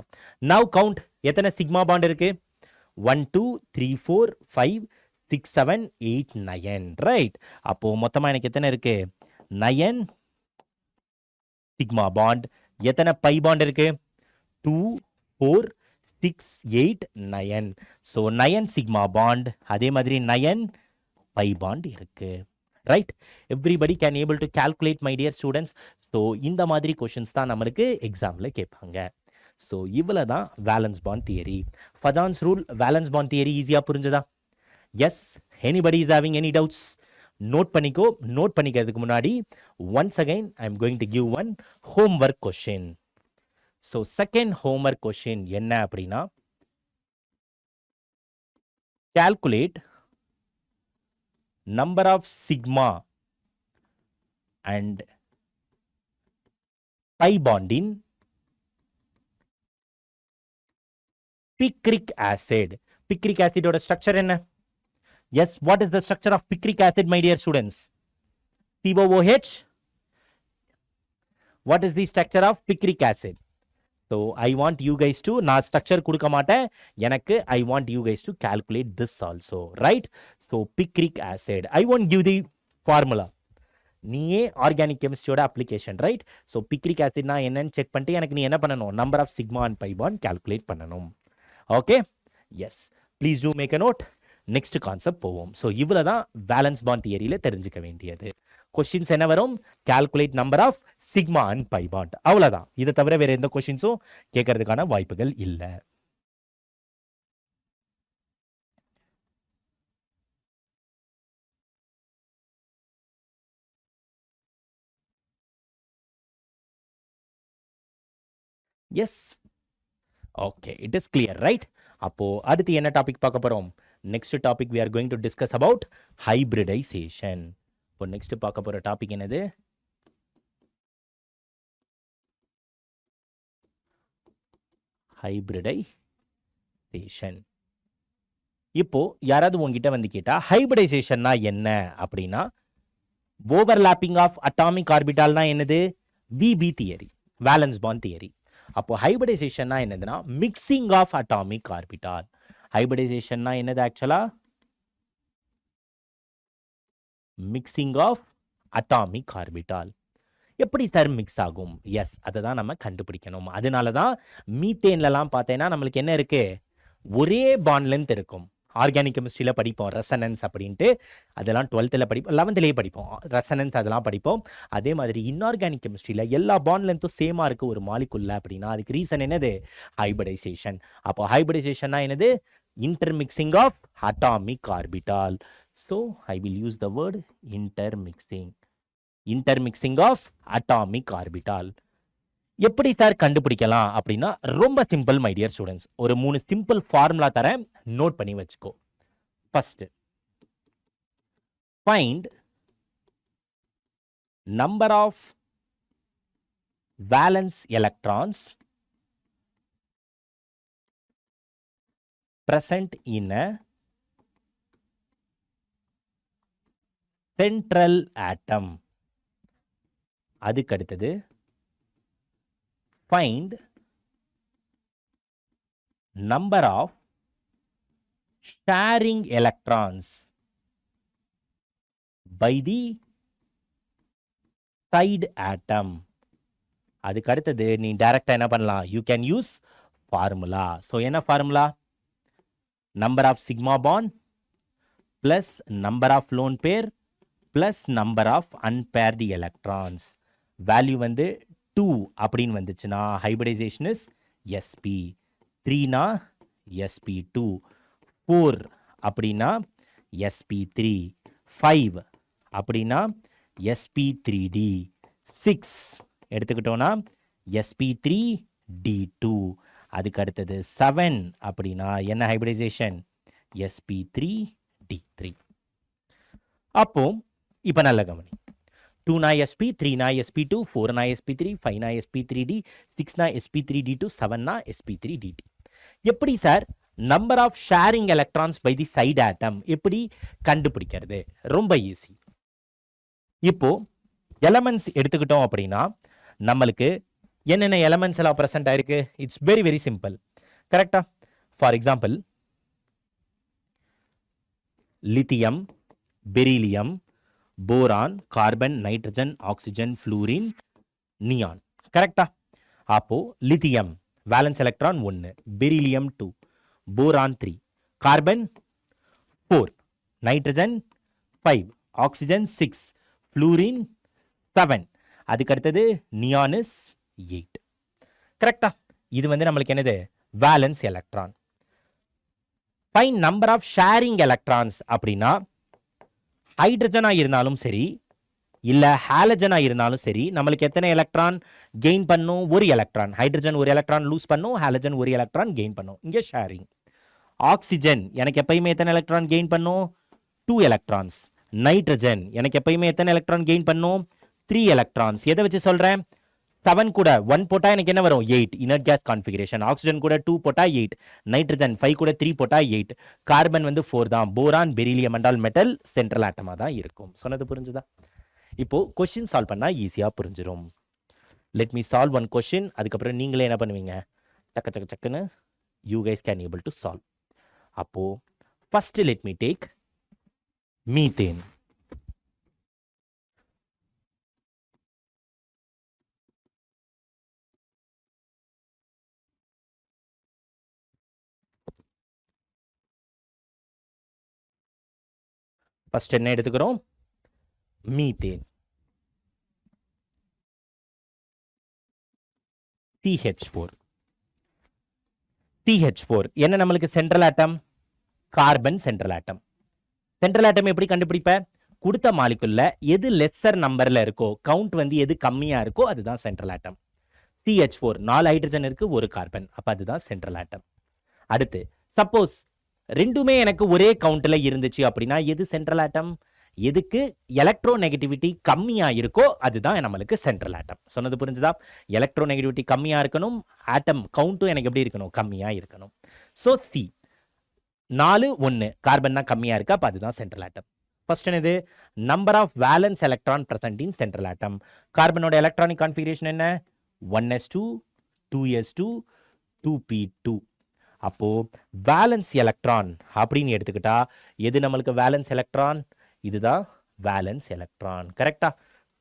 நவ் கவுண்ட், எத்தனை சிக்மா பாண்ட் இருக்கு? 1 2 3 4 5 6 7 8 9. ரைட். அப்போ மொத்தமா எனக்கு எத்தனை இருக்கு? 9 சிக்மா பாண்ட். எத்தனை பை பாண்ட் இருக்கு? 2 4 6 8 9. ஸோ 9 சிக்மா பாண்ட், அதே மாதிரி 9 பை பாண்ட் இருக்கு. Right. Everybody can able to calculate my dear students. So இந்த மாதிரி கொஷின்ஸ் தான் நம்மளுக்கு எக்ஸாமில் கேட்பாங்க. ஸோ இவ்வளோ தான் valence bond theory. Fajans rule valence bond theory ஈஸியாக புரிஞ்சுதா? Yes. Anybody is having any doubts? Note பண்ணிக்கோ. நோட் பண்ணிக்கிறதுக்கு முன்னாடி once again I am going to give one homework question. So second homework question என்ன அப்படின்னா, calculate number of sigma and pi bond in picric acid. Picric acid oda structure enna? Yes, what is the structure of picric acid, my dear students? COOH. What is the structure of picric acid? So I want you guys to, நான் ஸ்ட்ரக்சர் கொடுக்க மாட்டேன், எனக்கு I want you guys to calculate this also, right? So picric acid, I won't give the formula. நீயே ஆர்கானிக் கெமிஸ்ட்ரியோட அப்ளிகேஷன், ரைட்? ஸோ பிக்ரிக் ஆசிட்னா என்னன்னு செக் பண்ணிட்டு எனக்கு நீ என்ன பண்ணணும்? Number of sigma and pi bond calculate பண்ணணும். Okay, yes, please do make a note. Next concept போவோம். ஸோ இவ்வளோ தான் வேலன்ஸ் பாண்ட் தியரியில் தெரிஞ்சுக்க வேண்டியது. கொஸ்டின்ஸ் என்ன வரும்? Calculate number of sigma and pi bond. அவ்வளோதான். இதை தவிர வேற எந்த கொஸ்டின்ஸும் கேட்கறதுக்கான வாய்ப்புகள் இல்லை. Yes, okay, it is clear, right? அப்போ அடுத்து என்ன டாபிக் பார்க்க போறோம்? Next topic we are going to discuss about hybridization. இப்போ நெக்ஸ்ட் பார்க்க போற டாபிக் என்னது? ஹைபிரிடைசேஷன். இப்போ யாராவது உங்ககிட்ட வந்து கேட்டா ஹைபிரிடைசேஷன்னா என்ன அப்படின்னா, ஓவர்லாப்பிங் ஆஃப் அட்டாமிக் ஆர்பிட்டால்னா என்னது? VP theory, valence bond theory. அப்போ ஹைபிரிடைசேஷன்னா என்னதுன்னா மிக்சிங் ஆஃப் அட்டாமிக் ஆர்பிட்டால். ஹைபிரிடைசேஷன்னா என்னது? ஆக்சுவலா மிக்சிங் ஆஃப் அட்டாமிக் ஆர்பிட்டால். எப்படி சார் மிக்ஸ் ஆகும்? எஸ், அதை தான் நம்ம கண்டுபிடிக்கணும். அதனால தான் மீத்தேன்லலாம் பார்த்தேன்னா நம்மளுக்கு என்ன இருக்கு? ஒரே பாண்ட் லென்த் இருக்கும். ஆர்கானிக் கெமிஸ்ட்ரியில் படிப்போம் ரெசனன்ஸ் அப்படின்ட்டு, அதெல்லாம் 12th படிப்போம், 11th படிப்போம் ரெசனன்ஸ், அதெல்லாம் படிப்போம். அதே மாதிரி இன்ஆர்கானிக் கெமிஸ்ட்ரியில் எல்லா பாண்ட் லென்த்தும் சேமாக இருக்குது ஒரு மாலிகுல்ல அப்படின்னா அதுக்கு ரீசன் என்னது? ஹைபிரிடைசேஷன். அப்போ ஹைபிரிடைசேஷன்னா என்னது? Intermixing of atomic orbital. So I will use the word intermixing. Intermixing of atomic orbital. எப்படி சார் கண்டுபிடிக்கலாம் அப்படின்னா ரொம்ப சிம்பிள் மை டியர் ஸ்டூடெண்ட்ஸ். ஒரு 3 சிம்பிள் ஃபார்முலா தரேன், நோட் பண்ணி வச்சுக்கோ. First, find number of valence electrons present in a central atom. அதுக்கு அடுத்தது find number of sharing electrons by the side atom. அதுக்கு அடுத்தது நீ டைரக்டா என்ன பண்ணலாம்? you can use formula. so என்ன formula? number of sigma bond plus number of lone pair plus number of unpaired electrons. Value வந்து 2 அப்படின்னு வந்துச்சுன்னா ஹைபிரிடைசேஷன் இஸ் sp. 3னா sp2. 4 அப்படின்னா sp3. 5 அப்படின்னா sp3d. 6 எடுத்துக்கிட்டோன்னா sp3d2. அதுக்கு அடுத்தது 7 அப்படின்னா என்ன ஹைபிரிடைசேஷன் sp3d3. அப்போ இப்போ நல்ல கவனி. 2னா sp, 3னா sp2, 4னா sp3, 5னா sp3d, 6னா sp3d2, 7னா sp3dt. எப்படி சார் number of sharing electrons by the side atom எப்படி கண்டுபிடிக்கிறது? ரொம்ப ஈஸி. இப்போ எலமெண்ட்ஸ் எடுத்துக்கிட்டோம் அப்படின்னா நம்மளுக்கு என்னென்ன எலமெண்ட்ஸ் எல்லாம் ப்ரெசென்ட் ஆயிருக்கு? It's very very simple. கரெக்டா? For example lithium, beryllium, boron, carbon, nitrogen, oxygen, fluorine, neon. கரெக்டா? அப்போ lithium valence electron 1, beryllium 2, boron 3, carbon 4, nitrogen 5, oxygen 6, fluorine 7. அதுக்கு அடுத்தது நியான் இஸ் 8. கரெக்டா? இது வந்து நம்மளுக்கு என்னது? Valence electron. Find number of sharing electrons அப்படின்னா ஹைட்ரஜனா இருந்தாலும் சரி இல்ல ஹாலஜனா இருந்தாலும் சரி நம்மளுக்கு எத்தனை எலக்ட்ரான் கெயின் பண்ணும்? ஒரு எலக்ட்ரான். ஹைட்ரஜன் ஒரு எலக்ட்ரான் லூஸ் பண்ணும், ஹாலஜன் ஒரு எலக்ட்ரான் கெயின் பண்ணும். இங்கே ஷேரிங். ஆக்சிஜன் எனக்கு எப்பயுமே எத்தனை எலக்ட்ரான் கெயின் பண்ணும்? 2 எலக்ட்ரான்ஸ். நைட்ரஜன் எனக்கு எப்பயுமே எத்தனை எலக்ட்ரான் கெயின் பண்ணும்? 3 எலக்ட்ரான்ஸ். எதை வச்சு சொல்றேன்? 7 கூட 1 போட்டா எனக்கு என்ன வரும்? 8. Inert gas configuration. ஆக்சிஜன் கூட 2 போட்டா 8. நைட்ரஜன் 5 கூட 3 போட்டா 8. கார்பன் வந்து 4 தான். Boron, beryllium Andal metal central ஆட்டமா தான் இருக்கும். சொன்னது புரிஞ்சுதா? இப்போ கொஸ்டின் சால்வ் பண்ணா ஈஸியா புரிஞ்சிடும். Let me solve one question. அதுக்கப்புறம் நீங்களே என்ன பண்ணுவீங்க? டக்கு டக்கு டக்குன்னு you guys can able to solve. அப்போ first let me take methane. First என்ன எடுத்துக்கிறோம்? மீத்தேன். CH4. CH4 என்ன நம்மளுக்கு central atom? Carbon central atom. Central atom எப்படி கண்டுபிடிப்ப? கொடுத்த மாலிகுல்ல எது லெஸ்ஸர் நம்பர்ல இருக்கோ, கவுண்ட் வந்து எது கம்மியா இருக்கோ அதுதான் சென்ட்ரல் ஆட்டம். CH4 4 ஹைட்ரஜன் இருக்கு, ஒரு கார்பன். அப்ப அதுதான் சென்ட்ரல் ஆட்டம். அடுத்து சப்போஸ் ரெண்டுமே எனக்கு ஒரே கவுண்ட்ல இருந்துச்சு அப்படின்னா எது சென்ட்ரல் ஆட்டம்? எதுக்கு எலக்ட்ரோ நெகட்டிவிட்டி கம்மியா இருக்கோ அதுதான் நம்மளுக்கு சென்ட்ரல் ஆட்டம். சொன்னது புரிஞ்சுதா? எலக்ட்ரோ நெகட்டிவிட்டி கம்மியா இருக்கணும், ஆட்டம் கவுண்ட்டும் எனக்கு எப்படி இருக்கணும்? கம்மியா இருக்கணும். ஸோ சி 4 1 கார்பன் தான் கம்மியா இருக்கு, அப்ப அதுதான் சென்ட்ரல் ஆட்டம். ஃபர்ஸ்ட் என்னது? Number of valence electron present in central atom. கார்பனோட எலக்ட்ரானிக் கான்ஃபிகரேஷன் என்ன? 1s2 2s2 2p2. அப்போ வேலன்ஸ் எலக்ட்ரான் அப்படின்னு எடுத்துக்கிட்டா எது நம்மளுக்கு வேலன்ஸ் எலக்ட்ரான்? இதுதான் வேலன்ஸ் எலக்ட்ரான். கரெக்டா?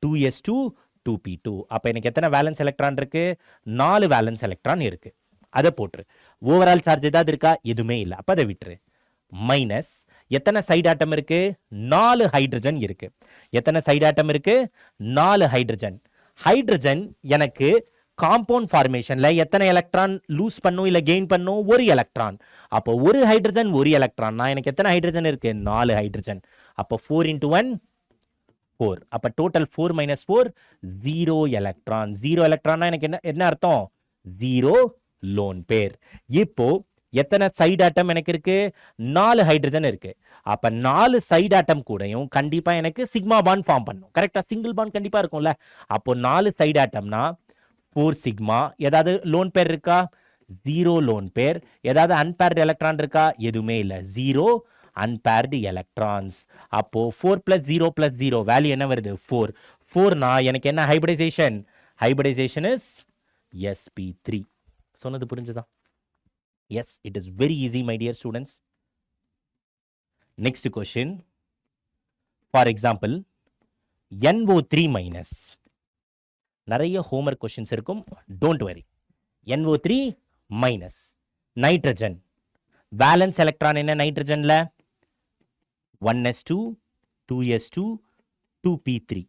2s2 2p2. அப்ப எனக்கு எத்தனை வேலன்ஸ் எலக்ட்ரான் இருக்கு? 4 வேலன்ஸ் எலக்ட்ரான் இருக்கு. அதை போட்டுரு. ஓவரால் சார்ஜ் ஏதாவது இருக்கா? எதுவுமே இல்லை. அப்ப அதை விட்டுரு. மைனஸ் எத்தனை சைடு ஆட்டம் இருக்கு? 4 ஹைட்ரஜன் இருக்கு. எத்தனை சைடு ஆட்டம் இருக்கு? 4 ஹைட்ரஜன். ஹைட்ரஜன் எனக்கு காம்பவுண்ட் ஃபார்மேஷன்ல எத்தனை எலக்ட்ரான் லூஸ் பண்ணும் இல்ல கெயின் பண்ணும்? ஒரு எலக்ட்ரான். அப்போ ஒரு ஹைட்ரஜன் ஒரு எலக்ட்ரான். எனக்கு எத்தனை ஹைட்ரஜன் இருக்கு? 4 ஹைட்ரஜன். அப்போ 4 into 1 4. அப்ப டோட்டல் 4 minus 4 0 எலக்ட்ரான். 0 எலக்ட்ரான்னா எனக்கு என்ன அர்த்தம்? 0 லோன் பேர். இப்போ எத்தனை சைடு ஆட்டம் எனக்கு இருக்கு? 4 ஹைட்ரஜன் இருக்கு. அப்ப 4 சைடு ஆட்டம் கூடயும் கண்டிப்பா எனக்கு சிக்மா பாண்ட் ஃபார்ம் பண்ணும். கரெக்டா? சிங்கிள் பாண்ட் கண்டிப்பா இருக்கும்ல. அப்போ 4 சைடு ஆட்டம்னா 4 சிக்மா. ஏதாவது லோன் பேர் இருக்கா? 0 லோன் பேர். ஏதாவது அன்பேர்டு எலக்ட்ரான் இருக்கா? எதுவுமே இல்லை. 0 அன்பேர்டு எலக்ட்ரான்ஸ். அப்போ 4 plus 0 plus 0 வேல்யூ என்ன வருது? 4. 4னா எனக்கு என்ன ஹைபிரிடைசேஷன்? Hybridisation is sp3. சொன்னது புரிஞ்சுதா? Yes, it is very easy, my dear students. Next question. For example, NO3 minus. நிறைய ஹோம்வொர்க் கொஸ்டின்ஸ் இருக்கும். Don't worry. NO3 minus nitrogen. Valence electron என்ன நைட்ரஜன்ல? 1s2 2s2 2p3.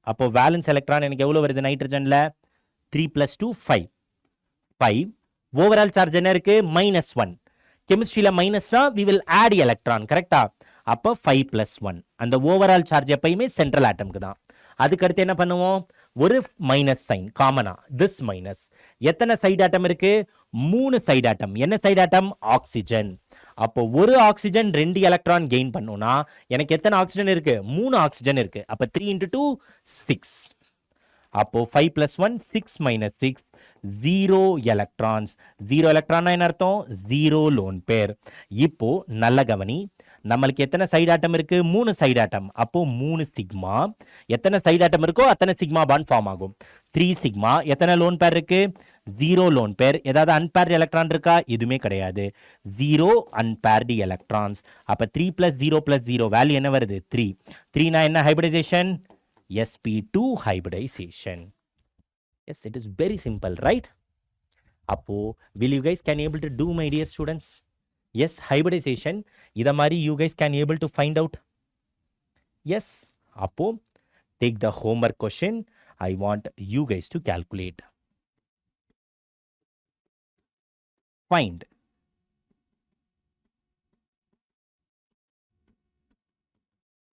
அப்போ வேலன்ஸ் எலக்ட்ரான் எனக்கு எவ்வளோ வருது நைட்ரஜனில் 3 + 2 5 5 ஓவரால் சார்ஜ் என்ன இருக்கு -1 கெமிஸ்ட்ரியில் மைனஸ்னா வி வில் ஆட் எலக்ட்ரான் கரெக்டா அப்போ 5 + 1 அந்த ஓவரால் சார்ஜ் எப்பயுமே சென்ட்ரல் ஆட்டம்க்கு தான் அதுக்கடுத்து என்ன பண்ணுவோம் ஒரு மைனஸ் சைன் காமனா திஸ் மைனஸ் எத்தனை சைடு ஆட்டம் இருக்கு 3 சைடு ஆட்டம் என்ன சைடு ஆட்டம் ஆக்சிஜன் அப்போ ஒரு ஆக்சிஜன் 2 எலக்ட்ரான் கெயின் பண்ணுனா எனக்கு எத்தனை ஆக்சிஜன் இருக்கு 3 ஆக்சிஜன் இருக்கு அப்போ 3 × 2 6 அப்போ 5 + 1 6 - 6 0 எலக்ட்ரான்ஸ் 0 எலக்ட்ரான் என்ன அர்த்தம் 0 லோன் பேர் இப்போ நல்ல கவனி நம்மளுக்கு எத்தனை சைடு ஆட்டம் இருக்கு 3 சைடு ஆட்டம் அப்போ 3 சிக்மா எத்தனை சைடு ஆட்டம் இருக்கோ அத்தனை சிக்மா பாண்ட் ஃபார்ம் ஆகும் 3 சிக்மா எத்தனை லோன் பேர் இருக்கு 0 லோன் பேர் ஏதாவது அன்பேர்டு எலக்ட்ரான் இருக்கா எதுவுமே கிடையாது 0 அன்பேர்டு எலக்ட்ரான்ஸ் அப்ப 3 + 0 + 0 வேல்யூ என்ன வருது 3 3 என்ன hybridisation sp2 hybridization yes it is very simple right appo will you guys can able to do my dear students yes hybridization idha mari you guys can able to find out yes appo take the homework question I want you guys to calculate find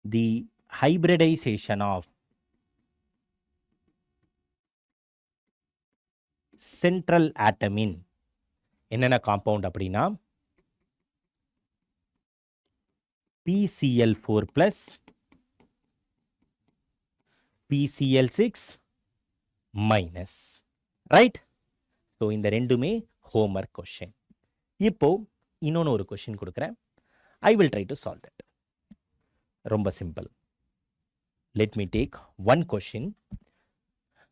the hybridization of central ஆட்டமின் என்னென்ன காம்பவுண்ட் அப்படின்னா PCl4 + PCl6 - ரைட் ஸோ இந்த ரெண்டுமே ஹோம்ஒர்க் கொஷின் இப்போ இன்னொன்று ஒரு கொஷின் கொடுக்குறேன் I will try to solve that ரொம்ப simple let me take one question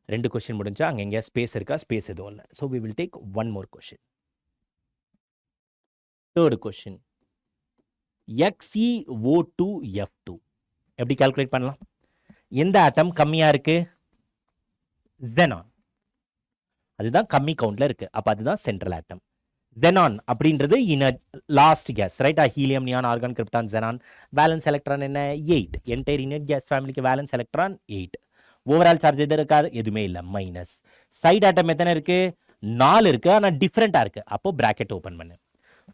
2 question முடிஞ்சா அங்கே எங்கேயா ஸ்பேஸ் இருக்கா ஸ்பேஸ் எதுவும் இல்லை so we will take one more question third question XeO2F2 எப்படி கால்குலேட் பண்ணலாம் எந்த ஆட்டம் கம்மியாக இருக்கு xenon அதுதான் கம்மி கவுண்ட்ல இருக்கு அப்போ அதுதான் சென்ட்ரல் ஆட்டம் xenon அப்படின்றது லாஸ்ட் கேஸ் ரைட்டா helium neon argon krypton xenon valence electron என்ன 8 என்டையர் இனட் கேஸ் ஃபேமிலிக்கு வேலன்ஸ் எலக்ட்ரான் 8 ஓவரால் சார்ஜ் எது இருக்காது எதுவுமே இல்லை மைனஸ் சைடு ஆட்டம் எத்தனை இருக்கு 4 இருக்கு ஆனால் டிஃப்ரெண்டா இருக்கு அப்போ பிராக்கெட் ஓப்பன் பண்ணு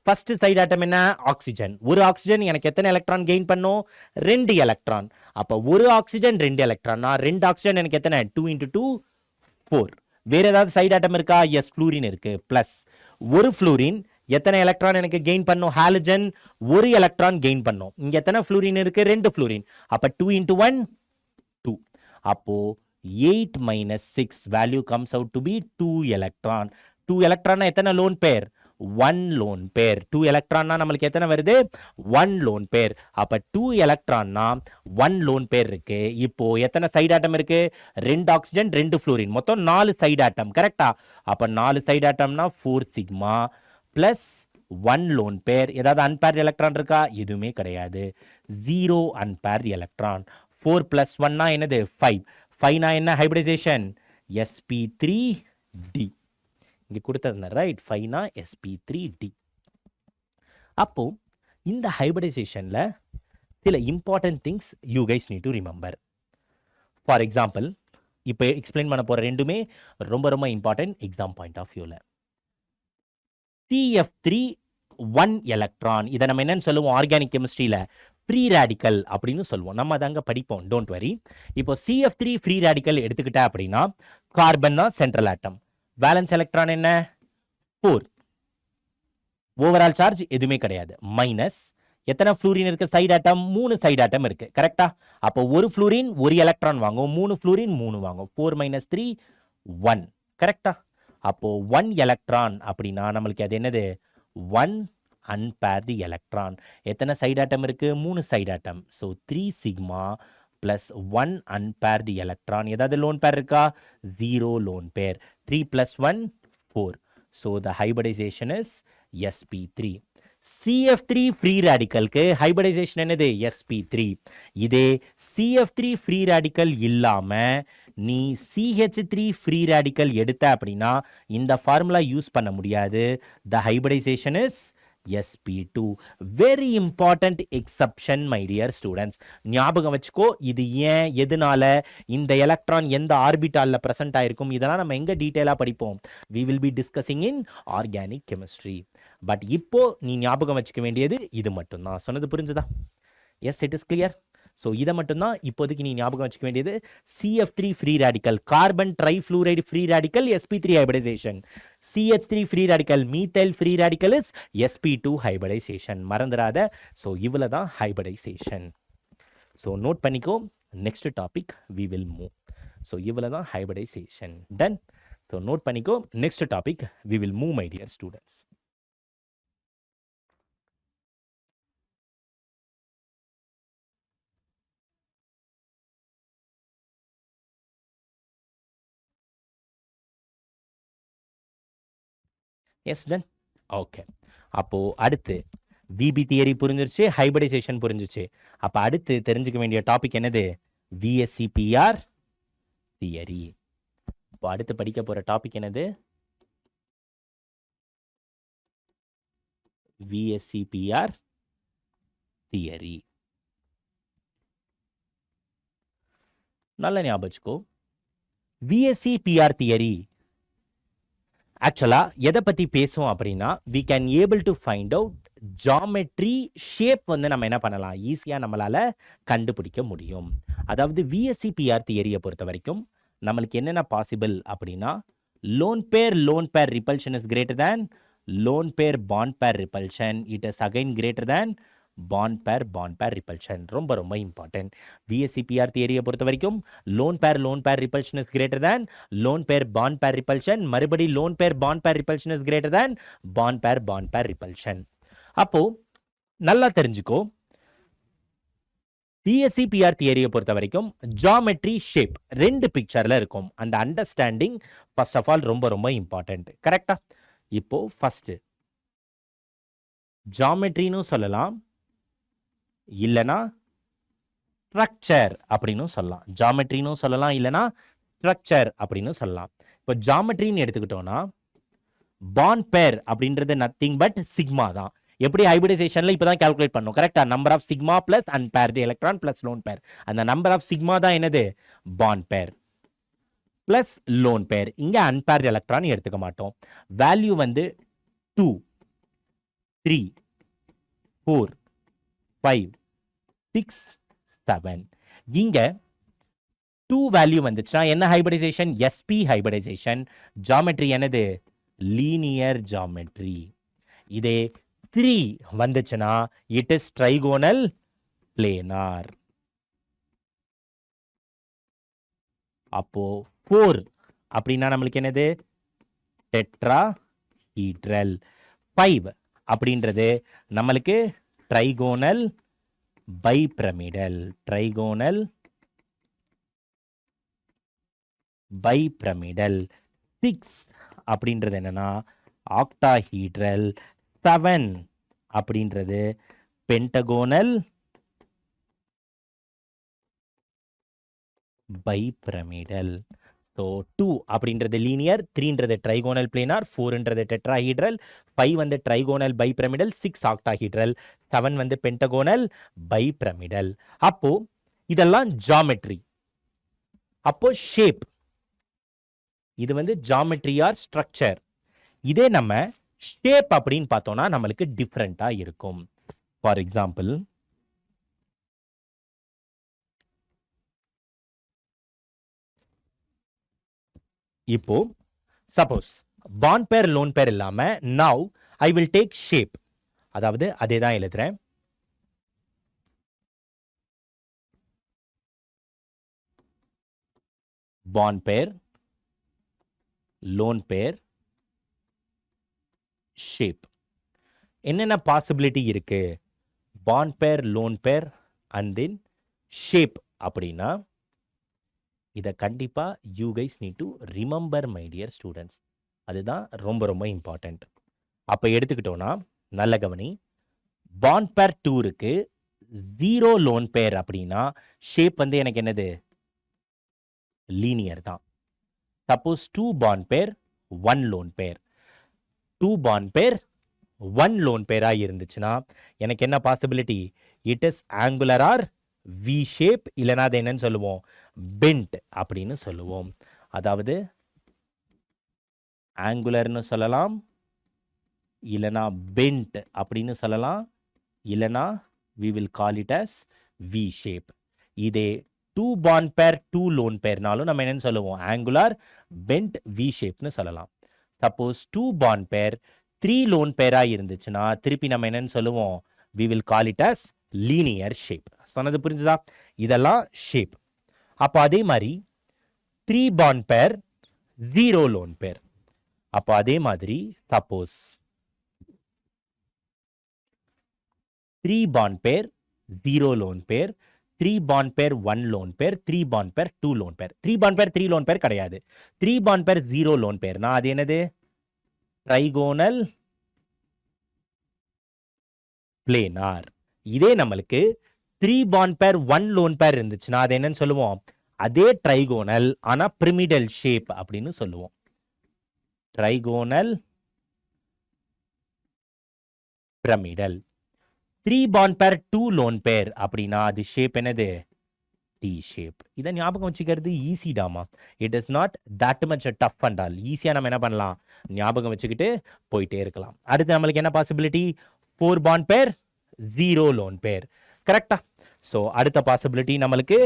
ஃபர்ஸ்ட் சைடு ஆட்டம் என்ன ஆக்சிஜன் ஒரு ஆக்சிஜன் எனக்கு எத்தனை எலக்ட்ரான் கெயின் பண்ணும் 2 எலக்ட்ரான் அப்போ ஒரு ஆக்சிஜன் 2 எலக்ட்ரான் 2 ஆக்சிஜன் எனக்கு எத்தனை 2 × 2 4 வேற ஏதாவது சைடு ஆட்டம் இருக்கா எஸ் ஃப்ளூரின் இருக்கு பிளஸ் ஒரு ஃப்ளூரின் எத்தனை எலக்ட்ரான் எனக்கு கெயின் பண்ணும் ஹாலஜன் ஒரு எலக்ட்ரான் கெயின் பண்ணும் இங்க எத்தனை ஃப்ளூரின் இருக்கு 2 ஃப்ளூரின் அப்ப 2 × 1 2 அப்போ 8 - 6 value comes out to be 2 electron 2 electron எத்தனை லோன் பேர் 1 லோன் பேர் 2 எலக்ட்ரான்னா நம்மளுக்கு எத்தனை வருது 1 லோன் பேர் அப்ப 2 எலக்ட்ரான்னா 1 லோன் பேர் இருக்கு இப்போ எத்தனை சைடு ஆட்டம் இருக்கு 2 ஆக்சிஜன் 2 ஃப்ளூரின் மொத்தம் 4 சைடு ஆட்டம் கரெக்டா அப்ப 4 சைடு ஆட்டம்னா 4 சிக்மா பிளஸ் 1 லோன் பேர் ஏதாவது அன்பேர்டு எலக்ட்ரான் இருக்கா எதுவுமே கிடையாது 0 அன்பேர்டு எலக்ட்ரான் 4 + 1 என்னது 5 என்ன ஹைபிரிடைசேஷன் sp3d இங்க கொடுத்தது ரைட் 5 sp3d அப்போ இந்த ஹைபிரிடைசேஷன்ல சில important things you guys need to remember for example இப்போ எக்ஸ்பிளைன் பண்ண போற ரெண்டுமே ரொம்ப ரொம்ப இம்பார்ட்டன்ட் எக்ஸாம் பாயிண்ட் ஆஃப் வியூல CF3 1 எலக்ட்ரான் இதை நம்ம என்னன்னு சொல்லுவோம் ஆர்கானிக் கெமிஸ்ட்ரியில ஃப்ரீ ரேடிக்கல் அப்படின்னு சொல்லுவோம் நம்ம அதாங்க படிப்போம் டோன்ட் வரி இப்போ CF3 ஃப்ரீ ரேடிக்கல் எடுத்துக்கிட்டா அப்படின்னா கார்பன் தான் சென்ட்ரல் ஆட்டம் வேலன்ஸ் எலக்ட்ரான் என்ன 4 ஓவரால் சார்ஜ் எதுவுமே கிடையாது மைனஸ் எத்தனை ஃப்ளூரின் இருக்கு சைடு ஆட்டம் 3 சைடு ஆட்டம் இருக்கு கரெக்டா அப்போ ஒரு ஃப்ளூரின் ஒரு எலக்ட்ரான் வாங்கும் 3 ஃப்ளூரின் 3 வாங்கும் 4 - 3 1 கரெக்டா அப்போ 1 எலக்ட்ரான் அப்படின்னா நம்மளுக்கு அது என்னது 1 அன்பேர்டு எலக்ட்ரான் எத்தனை சைடு ஆட்டம் இருக்கு 3 side atom so 3 sigma plus 1 unpaired electron ஏதாவது லோன் பேர் இருக்கா 0 lone pair 3 + 1 4 so the hybridization is sp3 CF3 free ரேடிக்கலுக்கு ஹைபிரிடைசேஷன் என்னது sp3 இதே CF3 ஃப்ரீ ரேடிக்கல் இல்லாம நீ CH3 ஃப்ரீ ரேடிக்கல் எடுத்த அப்படின்னா இந்த ஃபார்முலா யூஸ் பண்ண முடியாது the hybridization is sp2. Very important exception my dear students. ஞாபகம் வச்சுக்கோ, இது ஏன் எதனால இந்த எலக்ட்ரான் எந்த ஆர்பிட்டால்ல பிரசன்ட் ஆயிருக்கும் இதெல்லாம் நம்ம எங்க டீட்டெயிலாக படிப்போம். we will be discussing in organic chemistry. But இப்போ நீ ஞாபகம் வச்சுக்க வேண்டியது இது மட்டும்தான். சொன்னது புரிஞ்சுதா? Yes, it is clear. So இதை மட்டும்தான் இப்போதைக்கு நீ ஞாபகம் வச்சுக்க வேண்டியது. CF3 free radical, carbon trifluoride free radical, sp3 hybridization. CH3 free radical, methyl free radical is sp2 hybridization. மறந்துடாத. ஸோ இவ்வளோ தான் ஹைபிரிடைசேஷன். ஸோ நோட் பண்ணிக்கோ. Next topic we will move. So இவ்வளோ தான் ஹைபிரிடைசேஷன். டன். ஸோ நோட் பண்ணிக்கோ. Next topic we will move my dear students. Yes, done. Okay. அப்போது அடுத்து விபி தியரி புரிஞ்சிருச்சு, ஹைபிரிடைசேஷன் புரிஞ்சிச்சு. அப்போ அடுத்து தெரிஞ்சுக்க வேண்டிய டாபிக் என்னது? VSEPR theory. இப்போ அடுத்து படிக்க போகிற டாபிக் என்னது? VSEPR theory. நல்ல ஞாபகம் வச்சுக்கோ. VSEPR தியரி ஆக்சுவலாக எதை பற்றி பேசும் அப்படின்னா, we can able to find out geometry shape வந்து நம்ம என்ன பண்ணலாம், ஈஸியாக நம்மளால் கண்டுபிடிக்க முடியும். அதாவது VSEPR தியரியை பொறுத்த வரைக்கும் நம்மளுக்கு என்னென்ன பாசிபிள் அப்படின்னா, lone pair repulsion is greater than lone pair bond pair repulsion. It is again greater than bond pair repulsion. ரொம்ப ரொம்ப இம்பார்ட்டன்ட். VSEPR தியரியை பொறுத்த வரைக்கும் lone pair repulsion is greater than lone pair bond pair repulsion. மறுபடி lone pair bond pair repulsion is greater than bond pair repulsion. அப்போ நல்லா தெரிஞ்சுக்கோ, VSEPR தியரியை பொறுத்த வரைக்கும் ஜாமெட்ரி ஷேப் ரெண்டு பிக்சர்ல இருக்கும். அந்த அண்டர்ஸ்டாண்டிங் ஃபர்ஸ்ட் ஆஃப் ஆல் ரொம்ப ரொம்ப இம்பார்ட்டன்ட். கரெக்டா? இப்போ ஃபர்ஸ்ட் ஜாமெட்ரின்னு சொல்லலாம், இல்லைனா ஸ்ட்ரக்சர் அப்படின்னு சொல்லலாம். ஜாமெட்ரின்னு சொல்லலாம், இல்லைனா ஸ்ட்ரக்சர் அப்படின்னு சொல்லலாம். இப்போ ஜாமெட்ரின்னு எடுத்துக்கிட்டோம்னா பாண்ட் பேர் அப்படின்றது நத்திங் பட் சிக்மா தான். எப்படி ஹைபிரிடைசேஷன்ல இப்போ தான் கால்குலேட் பண்ணோம். கரெக்டா? Number of sigma plus unpaired electron plus lone pair. அந்த நம்பர் ஆஃப் சிக்மா தான் என்னது? பாண்ட் பேர் பிளஸ் லோன் பேர். இங்க அன்பேர்டு எலக்ட்ரான் எடுத்துக்க மாட்டோம். வேல்யூ வந்து 2, 3, 4, 5, 6, 7. இங்க 2 வேல்யூ வந்துச்சுன்னா என்ன ஹைபிரிடைசேஷன்? sp hybridisation. ஜாமெட்ரி என்னது? Linear geometry. இதே 3 வந்துச்சுன்னா இட் இஸ் ட்ரைகோனல் பிளேனார். அப்போ 4 அப்படின்னா நம்மளுக்கு என்னது? டெட்ராஹீட்ரல். 5 அப்படின்றது நம்மளுக்கு ட்ரைகோனல் பைபிரமிடல். Trigonal bipyramidal. 6 அப்படின்றது என்னன்னா ஆக்டாஹீட்ரல். 7 அப்படின்றது பென்டகோனல் பைபிரமிடல். ஸோ 2 அப்படின்றது லீனியர், 3ன்றது ட்ரைகோனல் பிளேனார், 4ன்றது டெட்ராஹீட்ரல், 5 வந்து ட்ரைகோனல் பைபிரமிடல், 6 ஆக்டாஹீட்ரல், 7 வந்து பென்டகோனல் பைபிரமிடல். அப்போ இதெல்லாம் ஜாமெட்ரி. அப்போ ஷேப் இது வந்து ஜாமெட்ரி ஆர் ஸ்ட்ரக்சர். இதே நம்ம ஷேப் அப்படின்னு பார்த்தோம்னா நம்மளுக்கு டிஃப்ரெண்டா இருக்கும். ஃபார் எக்ஸாம்பிள், இப்போ suppose bond pair lone pair இல்லாம now I will take shape. அதாவது அதே தான் எழுதுறேன். பாண்ட் பேர், லோன் பேர், ஷேப். என்னென்ன பாசிபிலிட்டி இருக்கு? பாண்ட் பேர், லோன் பேர் அண்ட் தென் ஷேப் அப்படின்னா இதை கண்டிப்பா you guys need to remember my dear students. அதுதான் ரொம்ப ரொம்ப இம்பார்ட்டன்ட். அப்போ எடுத்துக்கிட்டோன்னா நல்ல கவனி. பாண்ட் பேர் 2 இருக்கு, 0 லோன் பேர் அப்படின்னா ஷேப் வந்து எனக்கு என்னது? லீனியர் தான். சப்போஸ் 2 பாண்ட் பேர் 1 லோன் பேர், 2 பாண்ட் பேர் ஒன் லோன் பேரா இருந்துச்சுன்னா எனக்கு என்ன possibility? It is angular or V shape, இல்லைனா அது என்னன்னு சொல்லுவோம்? பெண்ட் அப்படின்னு சொல்லுவோம். அதாவது ஆங்குலர்னு சொல்லலாம், இல்லைனா பெண்ட் அப்படின்னு சொல்லலாம், இல்லைனா we will call it as V shape. இதே 2 bond pair 2 lone pairனாலும் நம்ம என்னன்னு சொல்லுவோம்? ஆங்குலர் பெண்ட் V shapeனு சொல்லலாம். சப்போஸ் 2 bond pair 3 lone pairஆ இருந்துச்சுன்னா திருப்பி நம்ம என்னன்னு சொல்லுவோம்? we will call it as linear shape. சொன்னது புரிஞ்சுதா? இதெல்லாம் ஷேப். அப்போ அதே மாதிரி 3 bond pair 0 lone pair. அப்போ அதே மாதிரி suppose 3 bond pair 0 lone pair, 3 bond pair 1 lone pair, 3 bond pair 2 lone pair. 3 bond pair 3 lone pair கிடையாது. 3 bond pair 0 lone pair நான் அது என்னது? Trigonal planar. இதே நம்மளுக்கு 3 bond pair 1 lone pair இருந்துச்சுன்னா அது என்னன்னு சொல்லுவோம்? அதே ட்ரைகோனல் ஆனா பிரமிடல் ஷேப் அப்படின்னு சொல்லுவோம். Trigonal pyramidal. 3 bond pair 2 lone pair அப்படின்னா அது ஷேப் என்னது? T shape. இதை ஞாபகம் வச்சுக்கிறது ஈஸிடாமா. It is not that much tough and all. ஈஸியாக நம்ம என்ன பண்ணலாம்? ஞாபகம் வச்சுக்கிட்டு போயிட்டே இருக்கலாம். அடுத்து நம்மளுக்கு என்ன possibility? 4 bond pair 0 lone pair. கரெக்டா? ஸோ அடுத்த பாசிபிலிட்டி நம்மளுக்கு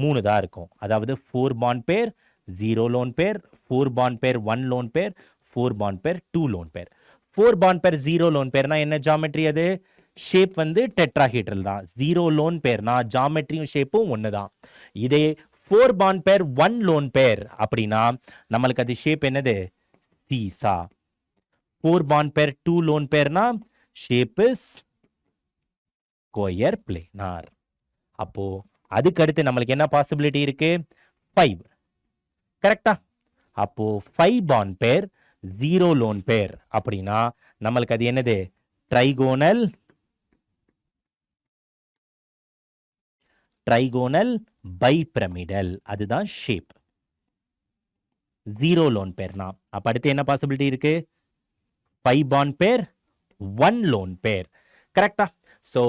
3 தான் இருக்கும். அதாவது 4 bond pair 0 lone pair, 4 bond pair 1 lone pair, 4 bond pair 2 lone pair. 4 bond pair 0 lone pairனா என்ன ஜாமெட்ரி? அது ஷேப் வந்து டெட்ராஹீட்ரல் தான். 0 லோன் பேர்னா ஜாமெட்ரியும் ஷேப்பும் ஒன்று தான். இதே 4 bond pair 1 lone pair அப்படின்னா நம்மளுக்கு அது ஷேப் என்னது? சீசா. 4 bond pair 2 lone pairனா ஷேப் இஸ் ஸ்கொயர் பிளேனார். அப்போ அதுக்கு அடுத்து நம்மளுக்கு என்ன பாசிபிலிட்டி இருக்கு? 5. கரெக்டா? அப்போ 5 bond pair 0 lone pair அப்படின்னா நம்மளுக்கு அது என்னது? Trigonal bipyramidal. அதுதான் ஷேப். 0 லோன் பேர்னா அப்ப அடுத்து என்ன பாசிபிலிட்டி இருக்கு? 5 bond pair 1 lone pair. கரெக்டா? So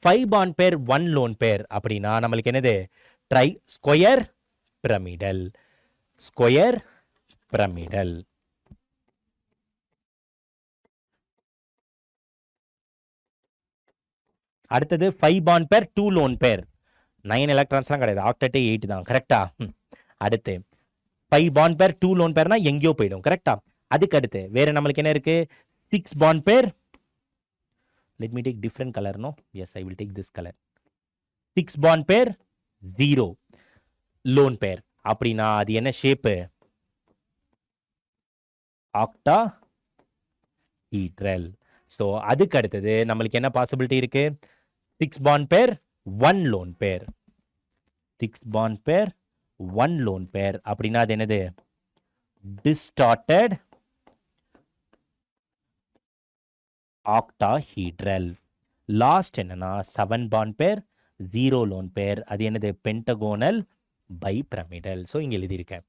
5 bond pair 1 lone pair அப்படின்னா நம்மளுக்கு என்னது? Square pyramidal. Square pyramidal. அடுத்தது 5 bond pair 2 lone pair. 9 எலக்ட்ரான்ஸ்லாம் கிடையாது. ஆக்டேட்டே 8 தான். கரெக்டா? அடுத்து 5 bond pair 2 lone pairனா எங்கேயோ போயிடும். கரெக்டா? அதுக்கு அடுத்து வேற நம்மளுக்கு என்ன இருக்கு? 6 bond pair. Let me take different color, no? Yes, I will take this color. 6 bond pair 0 lone pair. அப்படின்னா அது என்ன ஷேப்பு? ஆக்டாஹீட்ரல். ஸோ அதுக்கு அடுத்தது நம்மளுக்கு என்ன பாசிபிலிட்டி இருக்கு? 6 bond pair 1 lone pair. 6 bond pair 1 lone pair அப்படின்னா அது என்னது? Distorted octahedral. லாஸ்ட் என்னன்னா 7 bond pair 0 lone pair. அது என்னது? Pentagonal bipyramidal. ஸோ இங்கே எழுதியிருக்கேன்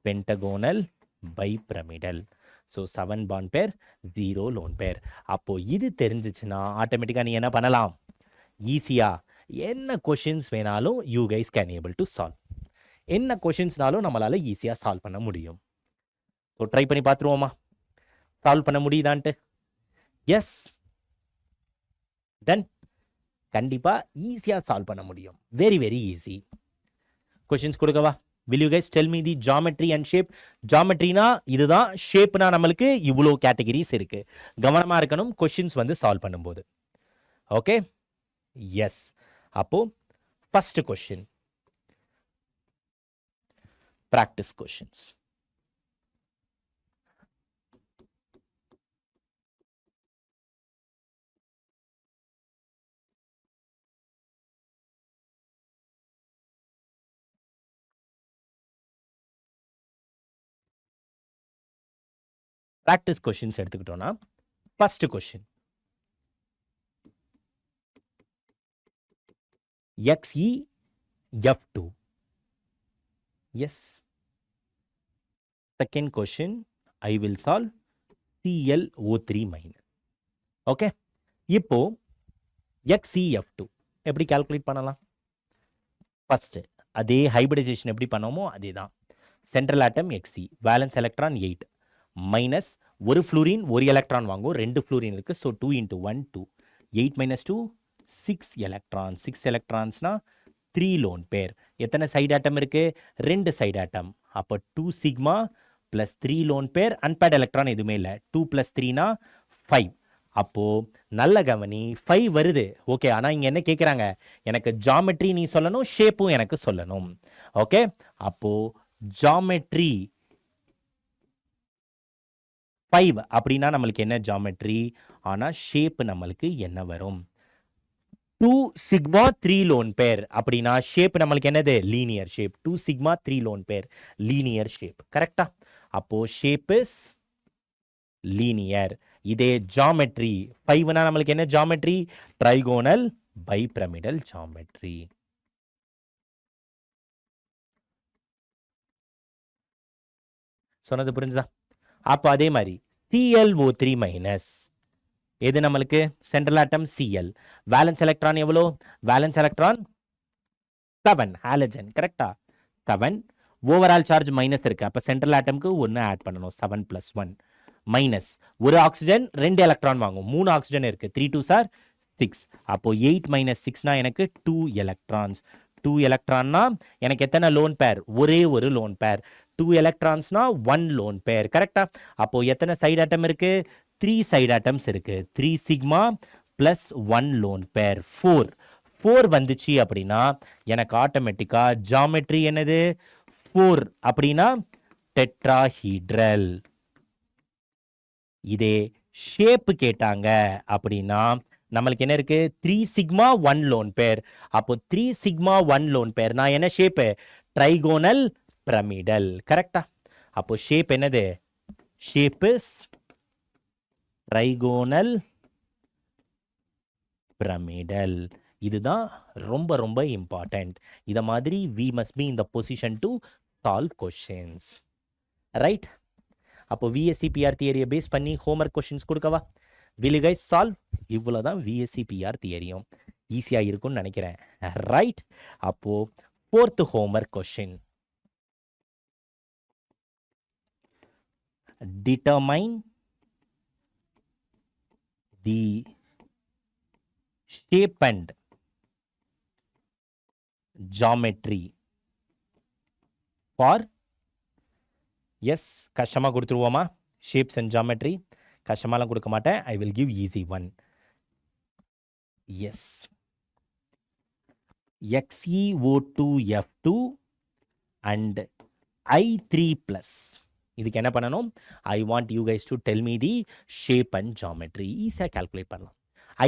pentagonal bipyramidal. So 7 bond pair 0 lone pair. அப்போ இது தெரிஞ்சிச்சுன்னா ஆட்டோமேட்டிக்காக நீ என்ன பண்ணலாம்? ஈஸியா என்ன கொஷின்ஸ் வேணாலும் you guys can able to solve. என்ன கொஷின்ஸ்னாலும் நம்மளால ஈஸியாக சால்வ் பண்ண முடியும். ஸோ ட்ரை பண்ணி பார்த்துருவோமா? சால்வ் பண்ண முடியுதான்ட்டு? எஸ். தென் கண்டிப்பாக ஈஸியாக சால்வ் பண்ண முடியும். Very very easy. கொஷின்ஸ் கொடுக்கவா? will you guys tell me the geometry and shape? ஜாமெட்ரினா இதுதான், ஷேப்னா நம்மளுக்கு இவ்வளோ கேட்டகரிஸ் இருக்கு. கவனமாக இருக்கணும் கொஷின்ஸ் வந்து சால்வ் பண்ணும்போது. Okay, yes. அப்போ first question practice questions. Practice questions எடுத்துக்கிட்டோம்னா first question XE F2. Yes. Second question, I will solve ClO3 minus. Okay, இப்போ XeF2 எப்படி கால்குலேட் பண்ணலாம்? ஃபர்ஸ்ட் அதே ஹைபிரிடைசேஷன் எப்படி பண்ணோமோ அதே தான். Central atom Xe, valence electron 8 minus ஒரு ஃப்ளூரின் ஒரு எலக்ட்ரான் வாங்கும், 2 ஃப்ளூரின் இருக்கு. ஸோ 2 × 1 2, 8 மைனஸ் 2 6 எலக்ட்ரான், 6 எலக்ட்ரான்ஸ்னா 3 லோன் பேர். எத்தனை சைடு ஆட்டம் இருக்கு? 2 சைடு ஆட்டம். அப்போ 2 சிக்மா ப்ளஸ் 3 லோன் பேர், அன்பேர்ட் எலக்ட்ரான் எதுவுமே இல்லை. 2 + 3 5. அப்போ நல்ல கவனி, 5 வருது. ஓகே, ஆனால் இங்கே என்ன கேட்குறாங்க? எனக்கு ஜாமெட்ரி நீ சொல்லணும், ஷேப்பும் எனக்கு சொல்லணும். ஓகே, அப்போ ஜாமெட்ரி 5 அப்படின்னா நம்மளுக்கு என்ன ஜாமெட்ரி, ஆனால் ஷேப் நம்மளுக்கு என்ன வரும்? 2 சிக்மா 3 லோன் பேர் அப்படின்னா ஷேப் நம்மளுக்கு என்னது? Linear shape. 2 சிக்மா 3 லோன் பேர், லீனியர் ஷேப். கரெக்டா? அப்போ ஷேப் இஸ் லீனியர். இதே ஜாமெட்ரி 5னா நம்மளுக்கு என்ன ஜாமெட்ரி? Trigonal bipyramidal geometry. சொன்னது புரிஞ்சுதா? அப்போ அதே மாதிரி ClO3 மைனஸ் எது நம்மளுக்கு? Central atom Cl. Valence electron எவ்வளோ? Valence electron 7, halogen. கரெக்டா? 7. ஓவரால் சார்ஜ் மைனஸ் இருக்கு. அப்போ சென்ட்ரல் ஆட்டம்க்கு 1 ஆட் பண்ணணும். 7 + 1 மைனஸ் ஒரு ஆக்சிஜன் 2 எலக்ட்ரான் வாங்கும், 3 ஆக்சிஜன் இருக்கு. 3 2s are 6. அப்போ 8 மைனஸ் 6னா எனக்கு 2 எலக்ட்ரான்ஸ். 2 எலக்ட்ரான்னா எனக்கு எத்தனை லோன் பேர்? ஒரே ஒரு லோன் பேர். 2 எலக்ட்ரான்ஸ்னா 1 லோன் பேர். கரெக்டா? அப்போ எத்தனை சைடு ஆட்டம் இருக்கு? 3 சைடு ஆட்டம்ஸ் இருக்கு. 3 சிக்மா ப்ளஸ் 1 லோன் பேர் 4. 4 வந்துச்சு அப்படின்னா எனக்கு ஆட்டோமேட்டிக்கா ஜாமெட்ரி என்னது? 4 அப்படின்னா டெட்ராஹீட்ரல். இதே ஷேப் கேட்டாங்க அப்படின்னா நம்மளுக்கு என்ன இருக்கு? 3 சிக்மா 1 லோன் பேர். அப்போ 3 சிக்மா 1 லோன் பேர் நான் என்ன ஷேப்பு? Trigonal pyramidal. கரெக்டா? அப்போ ஷேப் என்னது? Shape is trigonal pyramidal. இதுதான் ரொம்ப ரொம்ப இம்பார்ட்டன்ட். இத மாதிரி we must be in the position to solve questions. Right? அப்போ VSEPR தியரியை பேஸ் பண்ணி ஹோம்ஒர்க் கொஷின்ஸ் கொடுக்கவா? will you guys solve? இவ்வளோதான் VSEPR தியரியும். ஈஸியாக இருக்கும்னு நினைக்கிறேன். ரைட்? அப்போ 4th homework question. Determine the shape and geometry for yes கஷ்டமாக கொடுத்துருவோமா? ஷேப்ஸ் அண்ட் ஜாமெட்ரி கஷ்டமாலாம் கொடுக்க மாட்டேன். I will give easy one. Yes, XeO2F2 and I3+. இதுக்கு என்ன பண்ணணும்? I want you guys to tell me the shape and geometry. ஈஸியாக கால்குலேட் பண்ணலாம்.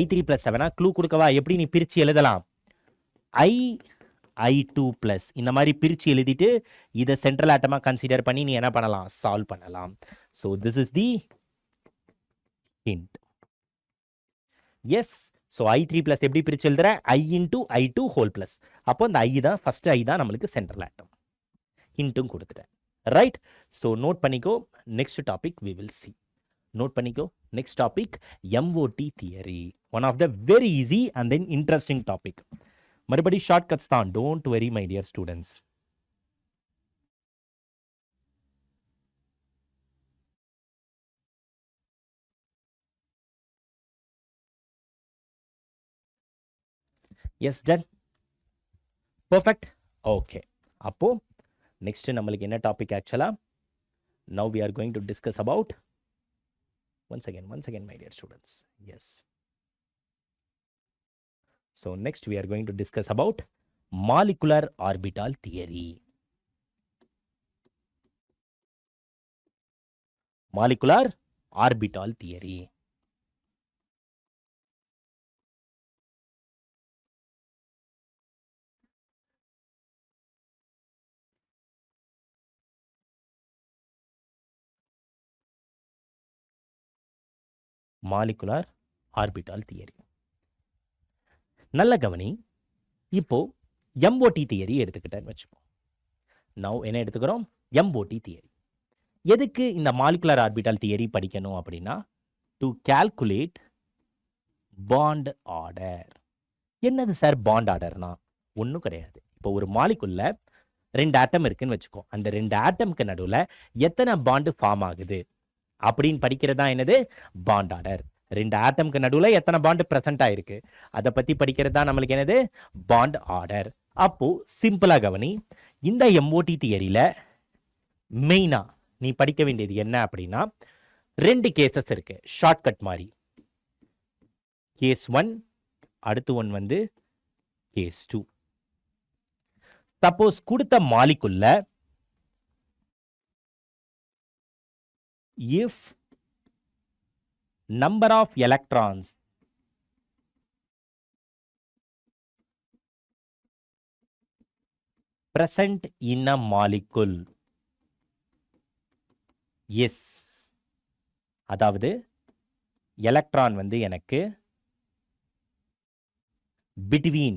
I3+7 க்ளூ கொடுக்கவா? எப்படி நீ பிரித்து எழுதலாம்? I2+, இந்த மாதிரி பிரித்து எழுதிட்டு இதை சென்ட்ரல் ஆட்டமாக கன்சிடர் பண்ணி நீ என்ன பண்ணலாம்? சால்வ் பண்ணலாம். So this is the hint. Yes, so I3+ எப்படி பிரித்து எழுதுற? I × I2 whole plus. அப்போ இந்த I தான் ஃபர்ஸ்ட், I தான் நம்மளுக்கு சென்ட்ரல் ஆட்டம். ஹிண்ட்டும் கொடுத்துட்டேன். ரைட்? ஸோ நோட் பண்ணிக்கோ. Next topic we will see. Note பண்ணிக்கோ. Next topic MOT theory. One of the very easy and then interesting topic. மறுபடி ஷார்ட்கட்ஸ் தான். Don't worry my dear students. Yes, done. Perfect. Okay, அப்போ நெக்ஸ்ட் நம்மளுக்கு என்ன டாபிக் ஆக்சுவலா? Now we are going to discuss about once again my dear students. Yes, so next we are going to discuss about molecular orbital theory. Molecular orbital theory. Molecular orbital theory. நல்ல கவனி. இப்போ MOT தியரி எடுத்துக்கிட்டேன்னு வச்சுப்போம். நவ் என்ன எடுத்துக்கிறோம்? MOT theory. எதுக்கு இந்த மாலிகுலார் ஆர்பிட்டால் தியரி படிக்கணும் அப்படின்னா, டு கால்குலேட் பாண்ட் ஆர்டர். என்னது சார் பாண்ட் ஆர்டர்னா? ஒன்றும் கிடையாது. இப்போ ஒரு மாலிகுல்ல 2 ஆட்டம் இருக்குன்னு வச்சுக்கோ. அந்த 2 ஆட்டம்க்கு நடுவுல எத்தனை பாண்ட் ஃபார்ம் ஆகுது அப்படின்னு படிக்கிறது தான் என்னது? Bond order. 2 ஆட்டம்க்கு நடுவுல எத்தனை பாண்ட் பிரசன்ட் ஆயிருக்கு அதை பத்தி படிக்கிறது தான் நம்மளுக்கு என்னது? Bond order. அப்போ சிம்பிளா கவனி, இந்த எம்ஓடி தியரியில மெயினா நீ படிக்க வேண்டியது என்ன அப்படின்னா, 2 கேசஸ் இருக்கு ஷார்ட்கட் மாதிரி. கேஸ் 1, அடுத்து ஒன் வந்து கேஸ் 2. சப்போஸ் கொடுத்த மாலிகுல்ல if number of electrons present in a molecule is, அதாவது எலக்ட்ரான் வந்து எனக்கு between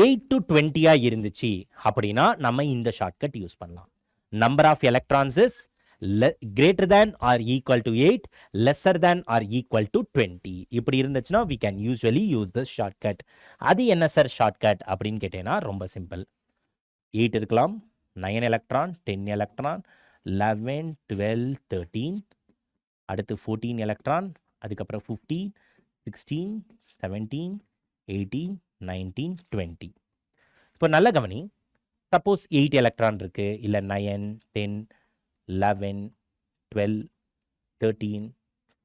8 to 20 இருந்துச்சு அப்படின்னா நம்ம இந்த ஷார்ட்கட் யூஸ் பண்ணலாம். Number of electrons is greater than or equal to 8, lesser than or equal to 20. இப்படி இருந்துச்சுன்னா we can usually use this shortcut. அது என்ன சார் ஷார்ட்கட் அப்படின்னு கேட்டேன்னா ரொம்ப சிம்பிள். 8 இருக்கலாம், 9 எலக்ட்ரான், 10 எலக்ட்ரான், 11, 12, 13, அடுத்து 14 எலக்ட்ரான், அதுக்கப்புறம் 15, 16, 17, 18, 19, 20. இப்போ நல்ல கவனி, சப்போஸ் 8 எலக்ட்ரான் இருக்கு, இல்லை 9, 10, 11, 12, 13,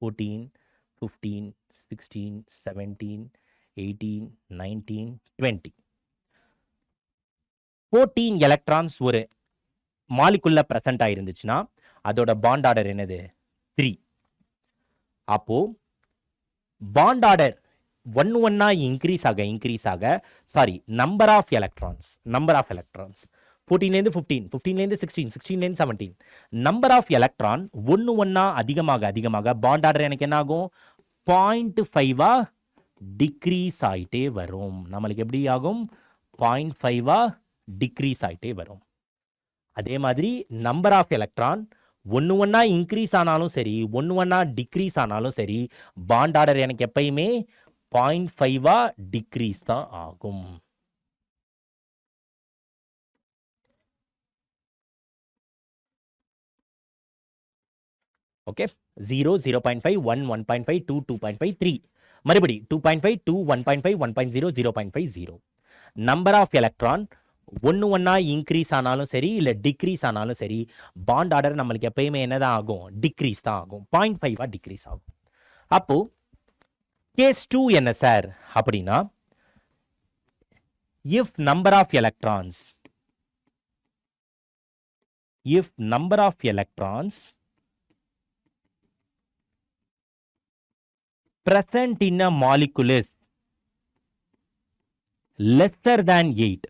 14, 15, 16, 17, 18, 19, 20. 14 எலக்ட்ரான்ஸ் ஒரு மாலிகுல்ல பிரசன்ட் ஆயிருந்துச்சுன்னா அதோட பாண்ட் ஆர்டர் என்னது? 3. அப்போ பாண்ட் ஆர்டர் ஒன்னா இன்க்ரீஸ் ஆக சாரி நம்பர் ஆஃப் எலக்ட்ரான்ஸ் 14லேருந்து 15, 15லேருந்து 16, 16லேருந்து 17, நம்பர் ஆஃப் எலக்ட்ரான் ஒன்னா அதிகமாக பாண்ட் ஆர்டர் எனக்கு என்ன ஆகும்? 0.5 டிக்ரீஸ் ஆயிட்டே வரும். நம்மளுக்கு எப்படி ஆகும்? 0.5 டிக்ரீஸ் ஆயிட்டே வரும். அதே மாதிரி நம்பர் ஆஃப் எலக்ட்ரான் ஒன்னா இன்க்ரீஸ் ஆனாலும் சரி, ஒன்னா டிக்ரீஸ் ஆனாலும் சரி, பாண்ட் ஆர்டர் எனக்கு எப்பயுமே 0.5 டிக்ரீஸ் தான் ஆகும். ஓகே, 0, 0.5, 1, 1.5, 2, 2.5, 3, மறுபடி 2.5, 2, 1.5, 1.0, 0.50. நம்பர் ஆஃப் எலக்ட்ரான் ஒன்னா இன்க்ரீஸ் ஆனாலும் சரி, இல்லை டிக்ரீஸ் ஆனாலும் சரி, பாண்ட் ஆர்டர் நம்மளுக்கு எப்பயுமே என்னதான் ஆகும்? டிக்ரீஸ் தான் ஆகும். 0.5 டிக்ரீஸ் ஆகும். அப்போ கேஸ் 2 என்ன சார் அப்படின்னா, if number of electrons present in a molecule is lesser than 8,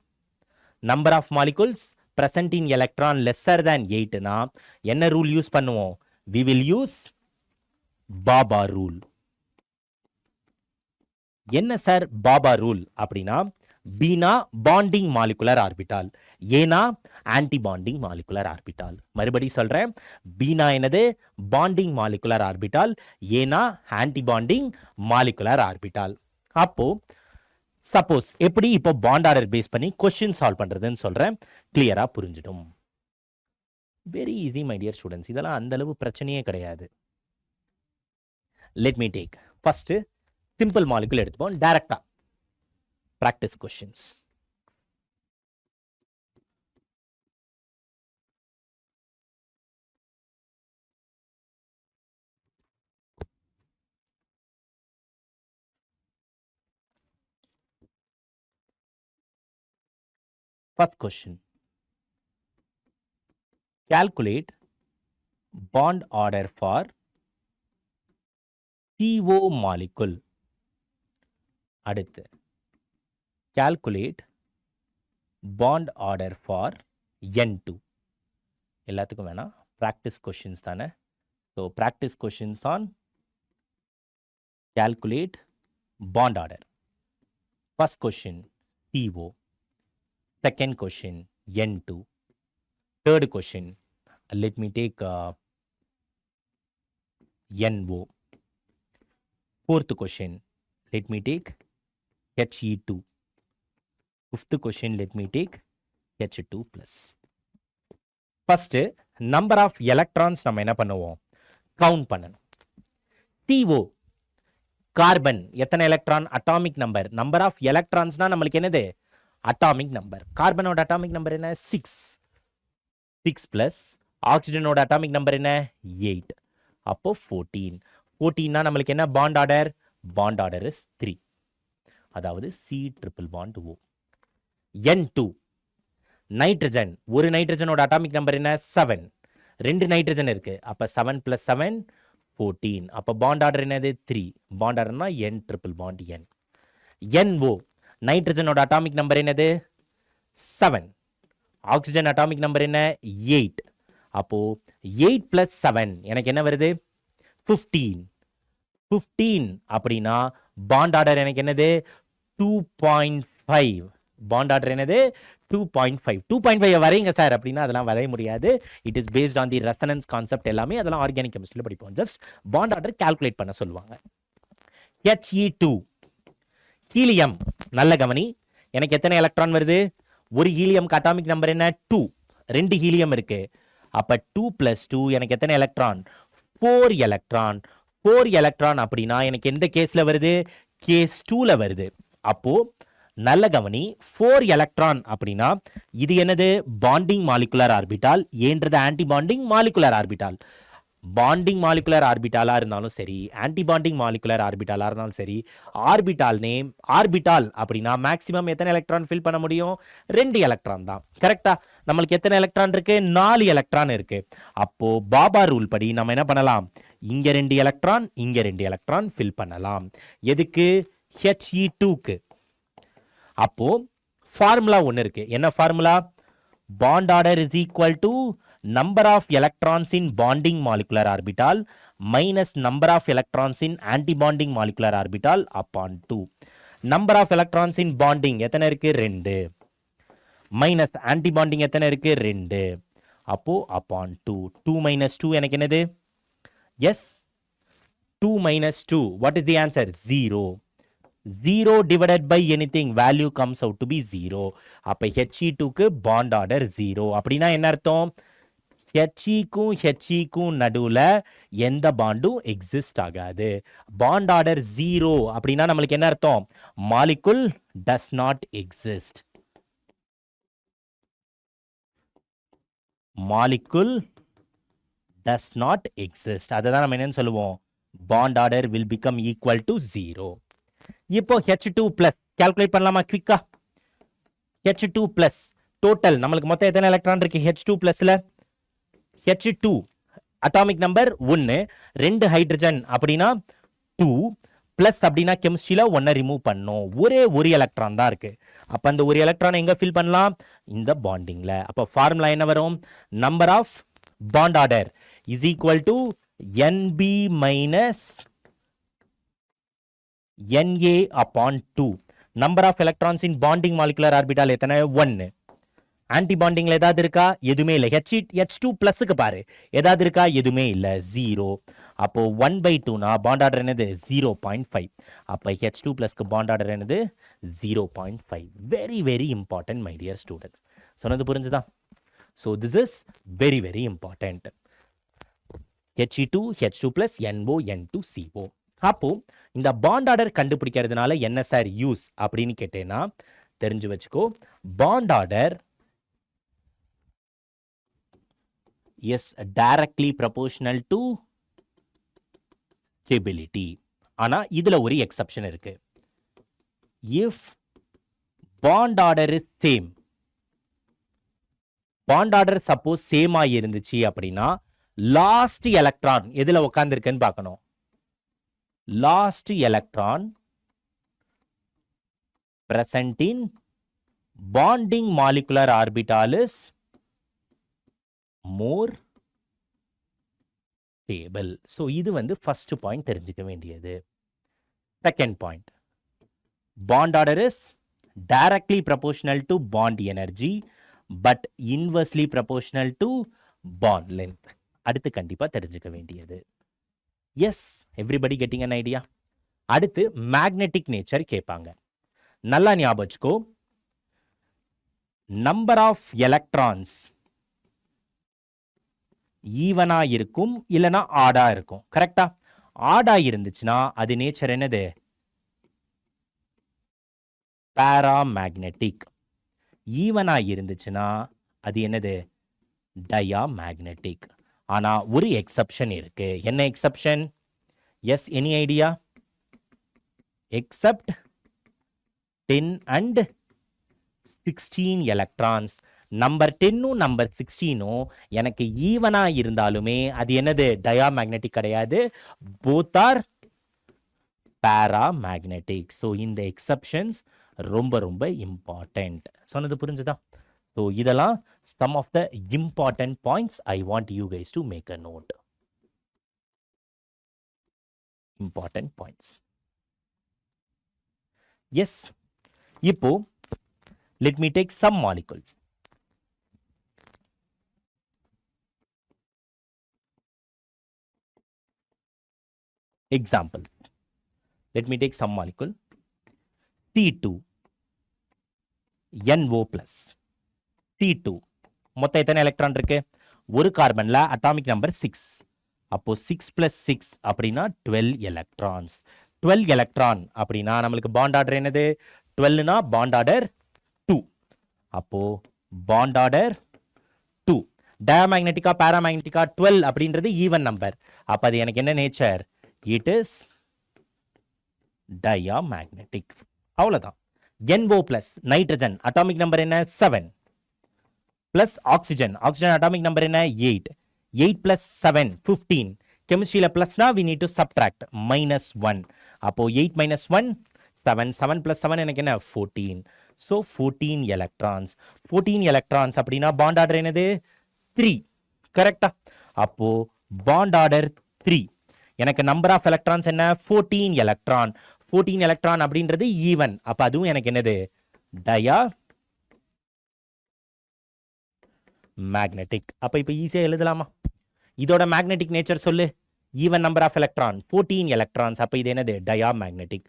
number of molecules present in electron lesser than 8 னா என்ன ரூல் யூஸ் பண்ணுவோம்? we will use Baba rule. என்ன சார் பாபா ரூல் அப்படின்னா, பீனா பாண்டிங் மாலிகுலர் ஆர்பிட்டால், ஏனா ஆன்டி பாண்டிங் மாலிகுலர் ஆர்பிட்டால். மறுபடி சொல்றேன், பீனா என்னது? பாண்டிங் மாலிகுலர் ஆர்பிட்டால், ஏனா ஆன்டி பாண்டிங் மாலிகுலர் ஆர்பிட்டால். அப்போ சப்போஸ் எப்படி இப்போ பாண்ட் ஆர்டர் பேஸ் பண்ணி கொஸ்டின் சால்வ் பண்றதுன்னு சொல்றேன், கிளியரா புரிஞ்சிடும். Very easy my dear students, இதெல்லாம் அந்த அளவு பிரச்சனையே கிடையாது. Let me take first simple molecule எடுத்துப்போம், டைரக்டா practice questions. First question. Calculate bond order for CO molecule. அடுத்து calculate bond order for N2. எல்லாத்துக்கும் வேணா practice questions தானே. So practice questions on calculate bond order. First question CO. Second question N2. Third question, let me take NO. Fourth question, let me take He2. Fifth question, let me take H2 plus. First, number of electrons நம்ம என்ன பண்ணுவோம், கவுண்ட் பண்ணணும். CO, கார்பன் எத்தனை electron, atomic number. Number of எலக்ட்ரான்ஸ்னா நம்மளுக்கு என்னது, அட்டாமிக் நம்பர். கார்பனோட அட்டாமிக் நம்பர் என்ன, 6. 6 பிளஸ் ஆக்சிஜனோட அட்டாமிக் நம்பர் என்ன, 8. அப்போ 14. 14னா நம்மளுக்கு என்ன bond order, bond order is 3. அதாவது C triple bond O. N2, nitrogen. ஒரு நைட்ரஜனோட அட்டாமிக் நம்பர் என்ன, 7. 2 நைட்ரஜன் இருக்கு. அப்ப 7 பிளஸ் 7 14. அப்ப பாண்ட் ஆர்டர் என்னது, 3. பாண்ட் ஆர்டர்னா N triple bond N. NO, நைட்ரஜனோட அட்டாமிக் நம்பர் என்னது, 7. ஆக்சிஜன் அட்டாமிக் நம்பர் என்ன, 8. அப்போ 8 பிளஸ் 7 எனக்கு என்ன வருது, 15. 15 அப்படின்னா பாண்ட் ஆர்டர் எனக்கு என்னது, 2.5. பாண்ட் ஆர்டர் என்னது, 2.5. 2.5 வரையுங்க சார் அப்படின்னா அதெல்லாம் வரைய முடியாது. It is based on the resonance concept. எல்லாமே அதெல்லாம் ஆர்கானிக் கெமிஸ்ட்ரியில் படிப்போம். ஜஸ்ட் பாண்ட் ஆர்டர் கால்குலேட் பண்ண சொல்லுவாங்க. He2, helium. நல்ல கவனி, எனக்கு எத்தனை எலக்ட்ரான் வருது, ஒரு ஹீலியம் அட்டாமிக் நம்பர் என்ன, 2. 2 ஹீலியம் இருக்கு. அப்ப 2 பிளஸ் 2 எனக்கு எத்தனை எலக்ட்ரான், 4 எலக்ட்ரான். 4 எலக்ட்ரான் அப்படின்னா எனக்கு எந்த கேஸ்ல வருது, கேஸ் 2ல வருது. அப்போ நல்ல கவனி, 4 எலக்ட்ரான் அப்படின்னா இது என்னது, பாண்டிங் மாலிகுலர் ஆர்பிட்டால். ஏன்றது anti bonding molecular orbital. Bonding molecular ஆர்பிட்டாலா இருந்தாலும் சரி, ஆன்டி பாண்டிங் மாலிகுலர் ஆர்பிட்டாலா இருந்தாலும் சரி, ஆர்பிட்டால் நேம் ஆர்பிட்டால் அப்படின்னா மேக்ஸிமம் எத்தனை எலக்ட்ரான் ஃபில் பண்ண முடியும், 2 எலக்ட்ரான் தான். கரெக்டா? நம்மளுக்கு எத்தனை எலக்ட்ரான் இருக்கு, 4 எலக்ட்ரான் இருக்கு. அப்போ பாபா ரூல் படி நம்ம என்ன பண்ணலாம், இங்க 2 எலக்ட்ரான், இங்க 2 எலக்ட்ரான் ஃபில் பண்ணலாம். எதுக்கு, He2க்கு. அப்போ ஃபார்முலா ஒன்று இருக்கு. என்ன formula, bond order is equal to number of electrons in bonding molecular orbital minus number of electrons in anti bonding molecular orbital upon 2. Number of electrons in bonding எத்தனை இருக்கு, 2. மைனஸ் ஆன்டி பாண்டிங் எத்தனை இருக்கு, 2. அப்போ அப்பான் 2. 2 மைனஸ் 2 எனக்கு என்னது, yes 2 minus 2, what is the answer, 0. 0 divided by anything, value comes out to be 0. அப்ப He2க்கு பாண்ட் ஆர்டர் 0. அப்படின்னா என்ன அர்த்தம், Heக்கும் Heக்கும் நடுவுல எந்த பாண்டும் எக்ஸிஸ்ட் ஆகாது. பாண்ட் ஆர்டர் 0 அப்படின்னா நம்மளுக்கு என்ன அர்த்தம், molecule does not exist. Molecule does not exist. அதுதான் நம்ம என்னன்னு சொல்லுவோம், bond order will become equal to 0. இப்போ H2 பிளஸ் கால்குலேட் பண்ணலாமா குவிக்கா. H2 பிளஸ் டோட்டல் நம்மளுக்கு மொத்தம் எத்தனை எலக்ட்ரான் இருக்கு, H2 பிளஸ்ல H2 atomic number 1, 2 hydrogen அப்படின்னா 2 பிளஸ் அப்படின்னா கெமிஸ்ட்ரியில 1 ரிமூவ் பண்ணோம். ஒரே ஒரு எலக்ட்ரான் தான் இருக்கு. அப்ப அந்த ஒரு எலக்ட்ரான் எங்க ஃபில் பண்ணலாம், இந்த பாண்டிங்ல. அப்ப ஃபார்முலா என்ன வரும், number of bond order is equal to NB minus Na upon 2. number of electrons in bonding molecular orbital எத்தனை, 1. ஆன்டி பாண்டிங்ல ஏதாவது இருக்கா, எதுவுமே இல்லை. H2 பிளஸ்க்கு பாரு, ஏதாவது இருக்கா, எதுவுமே இல்லை, 0. அப்போ 1/2னா பாண்ட் ஆர்டர் என்னது, 0.5. அப்போ H2 பிளஸ்க்கு பாண்ட் ஆர்டர் என்னது, 0.5. Very very important my dear students. சொன்னது புரிஞ்சுதா? So this is very very important. He2 plus NO N2 CO. அப்போ இந்த பாண்ட் ஆர்டர் கண்டுபிடிக்கிறதுனால என்ன சார் யூஸ் அப்படின்னு கேட்டேன்னா தெரிஞ்சு வச்சுக்கோ, bond order is directly proportional to stability. ஆனா இதுல ஒரு எக்ஸெப்ஷன் இருக்கு. If bond order is same, bond order suppose same ஆகி இருந்துச்சு அப்படின்னா லாஸ்ட் எலக்ட்ரான் எதுல உட்கார்ந்துருக்குன்னு பார்க்கணும். last electron present in bonding molecular orbital is more stable. So இது வந்து first point தெரிஞ்சுக்க வேண்டியது. Second point, bond order is directly proportional to bond energy but inversely proportional to bond length. அடுத்து கண்டிப்பா தெரிஞ்சுக்க வேண்டியது. Yes, everybody getting an idea. அடுத்து மேக்னெட்டிக் நேச்சர் கேட்பாங்க. நல்லா ஞாபகம் வச்சுக்கோ, நம்பர் ஆஃப் எலக்ட்ரான்ஸ் ஈவனா இருக்கும் இல்லனா ஆடா இருக்கும். கரெக்டா? ஆடா இருந்துச்சுன்னா அது நேச்சர் என்னது? பாராமேக்னெட்டிக். ஈவனா இருந்துச்சுன்னா அது என்னது? டயாமேக்னெட்டிக். ஆனா ஒரு எக்ஸெப்ஷன் இருக்கு. என்ன exception? Yes, any idea? Except 10 and 16 electrons. Number 10ம் நம்பர் 16ம் எனக்கு ஈவனா இருந்தாலுமே அது என்னது? டயாமேக்னெட்டிக் கிடையாது. Both are paramagnetic. ஸோ இந்த எக்ஸெப்ஷன்ஸ் ரொம்ப ரொம்ப இம்பார்ட்டன்ட். சொன்னது புரிஞ்சுதா? ஸோ இதெல்லாம் some of the important points I want you guys to make a note. Important points. Yes. இப்போ let me take some molecules. Example. Let me take some molecule. C2 NO plus. C2 மொத்தம் எத்தனை எலக்ட்ரான் இருக்கு? ஒரு கார்பன்ல அட்டாமிக் நம்பர் 6. அப்போ 6 plus 6 அப்படின்னா 12 எலக்ட்ரான்ஸ். 12 எலக்ட்ரான் அப்படின்னா நம்மளுக்கு பாண்ட் ஆர்டர் என்னது? 12னா பாண்ட் ஆர்டர் 2. அப்போ பாண்ட் ஆர்டர் 2. டயாமேக்னெட்டிக்கா பாராமேக்னெட்டிக்கா? 12 அப்படின்றது ஈவன் நம்பர். அப்போ அது எனக்கு என்ன நேச்சர்? It is diamagnetic. அவ்வளோதான். NO plus nitrogen atomic number என்ன? 7 plus oxygen. Oxygen atomic number என்ன? 8. 8 plus 7 15. கெமிஸ்ட்ரியில் பிளஸ்னா we need to subtract -1. அப்போ 8 minus 1 7. 7 plus 7 எனக்கு என்ன? 14. So 14 electrons. 14 எலக்ட்ரான்ஸ் அப்படின்னா பாண்ட் ஆர்டர் என்னது? 3. கரெக்டா? அப்போ பாண்ட் ஆர்டர் 3. எனக்கு நம்பர் ஆஃப் எலக்ட்ரான்ஸ் என்ன? 14 எலக்ட்ரான். 14 எலக்ட்ரான் அப்படின்றது ஈவன். அப்போ அதுவும் எனக்கு என்னது? Diamagnetic. அப்போ இப்போ ஈஸியாக எழுதலாமா? இதோட மேக்னெட்டிக் நேச்சர் சொல்லு. Even number of electron 14 electrons. அப்போ இது என்னது? டயாமேக்னெட்டிக்.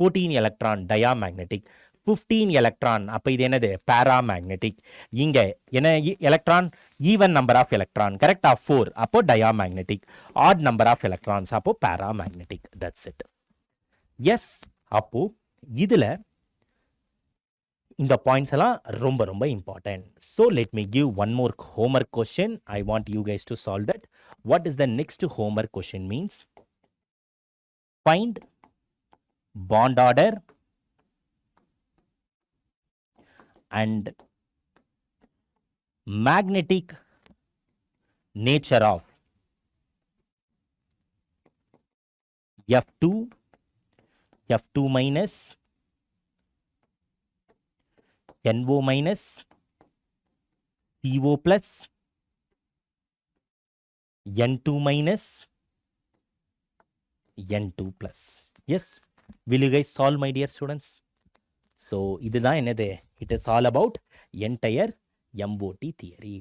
14 electron diamagnetic. 15 எலக்ட்ரான். அப்போ இது என்னது? பாராமேக்னெட்டிக். இங்கே என்ன electron? Even number of electron. கரெக்டா? 4. அப்போ diamagnetic. Odd number of electrons. அப்போ பாராமேக்னெட்டிக். That's it. எஸ். அப்போ இதில் இந்த பாயிண்ட்ஸ் எல்லாம் ரொம்ப ரொம்ப important. So let me give one more homework question. I want you guys to solve that. What is the next homework question means? Find bond order and magnetic nature of F2, F2 minus, NO minus, CO plus, N2 minus, N2 plus. Yes. Will you guys solve, my dear students? So இதுதான் என்னது? It is all about entire MOT theory.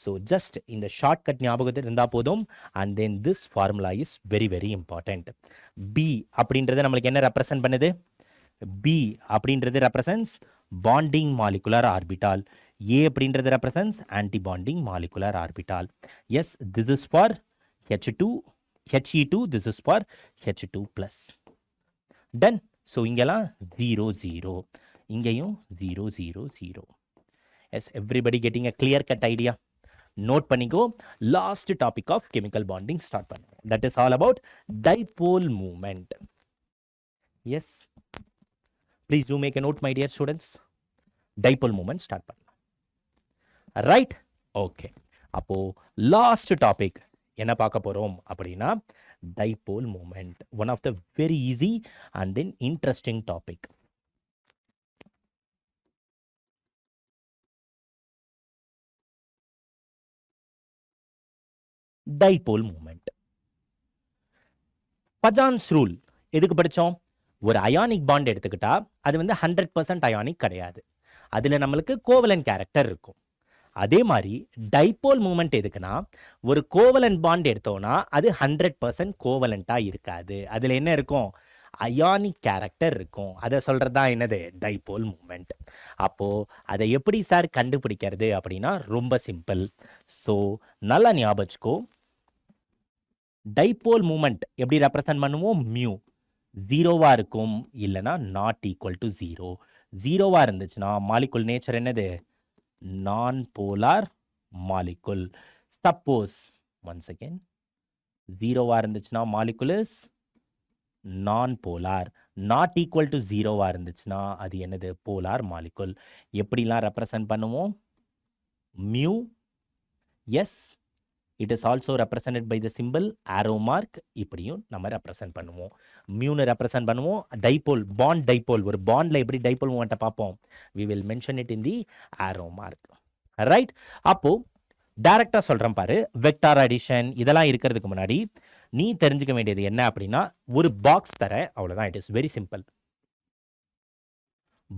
So just இந்த ஷார்ட்கட் ஞாபகத்தில் இருந்தால் போதும். and then this formula is very very important. B அப்படின்றது நம்மளுக்கு என்ன ரெப்ரசன்ட் பண்ணுது? B அப்படின்றது represents bonding molecular orbital. A அப்படின்றது represents anti bonding molecular orbital. Yes, this is for H2 He2, this is for H2 plus. Done. So இங்கெல்லாம் 0 0. இங்கேயும் 0 0 0. Yes, everybody getting a clear cut idea? Note பண்ணிக்கோ. Last topic of chemical bonding start பண்ணுவோம். That is all about dipole moment. Yes, please do make a note my dear students. Dipole moment start பண்ணலாம். ரைட்? ஓகே. அப்போ லாஸ்ட் டாபிக் என்ன பார்க்க போகிறோம் அப்படின்னா dipole moment. One of the very easy and then interesting topic. Dipole moment. பஜான்ஸ் rule எதுக்கு படித்தோம்? ஒரு அயானிக் பாண்ட் எடுத்துக்கிட்டா அது வந்து 100% அயானிக் கிடையாது. அதில் நம்மளுக்கு கோவலன் கேரக்டர் இருக்கும். அதே மாதிரி டைபோல் மூமெண்ட் எதுக்குன்னா ஒரு கோவலன்ட் பாண்ட் எடுத்தோம்னா அது 100% கோவலண்ட்டாக இருக்காது. அதில் என்ன இருக்கும்? அயானிக் கேரக்டர் இருக்கும். அதை சொல்கிறது தான் என்னது? Dipole moment. அப்போது அதை எப்படி சார் கண்டுபிடிக்கிறது அப்படின்னா ரொம்ப சிம்பிள். ஸோ நல்லா ஞாபகம் வச்சுக்கோ. டைபோல் மூமெண்ட் எப்படி ரெப்ரசன்ட் பண்ணுவோம்? மியூ ஜீரோவாக இருக்கும், இல்லைனா நாட் ஈக்குவல் டு ஜீரோ. ஜீரோவாக இருந்துச்சுன்னா மாலிகுல் நேச்சர் என்னது? Non polar molecule. Suppose once again ஜீரோவாக இருந்துச்சுன்னா molecule is non polar. Not equal to ஜீரோவாக இருந்துச்சுன்னா அது என்னது? Polar molecule. எப்படிலாம் ரெப்ரசன்ட் பண்ணுவோம்? Mu yes, it is also represented by the simple arrow mark. இப்படியும் நம்ம ரெப்ரசன்ட் பண்ணுவோம். மியூன்னு ரெப்ரசன்ட் பண்ணுவோம். டைபோல் பாண்ட், டைபோல் ஒரு பாண்டில் எப்படி டைபோல் மூமெண்ட்டை பார்ப்போம்? We will mention it in the arrow mark. Right? அப்போது டைரக்டாக சொல்கிறேன் பாரு. வெக்டார் அடிஷன் இதெல்லாம் இருக்கிறதுக்கு முன்னாடி நீ தெரிஞ்சுக்க வேண்டியது என்ன அப்படின்னா ஒரு பாக்ஸ் தரேன், அவ்வளோதான். It is very simple.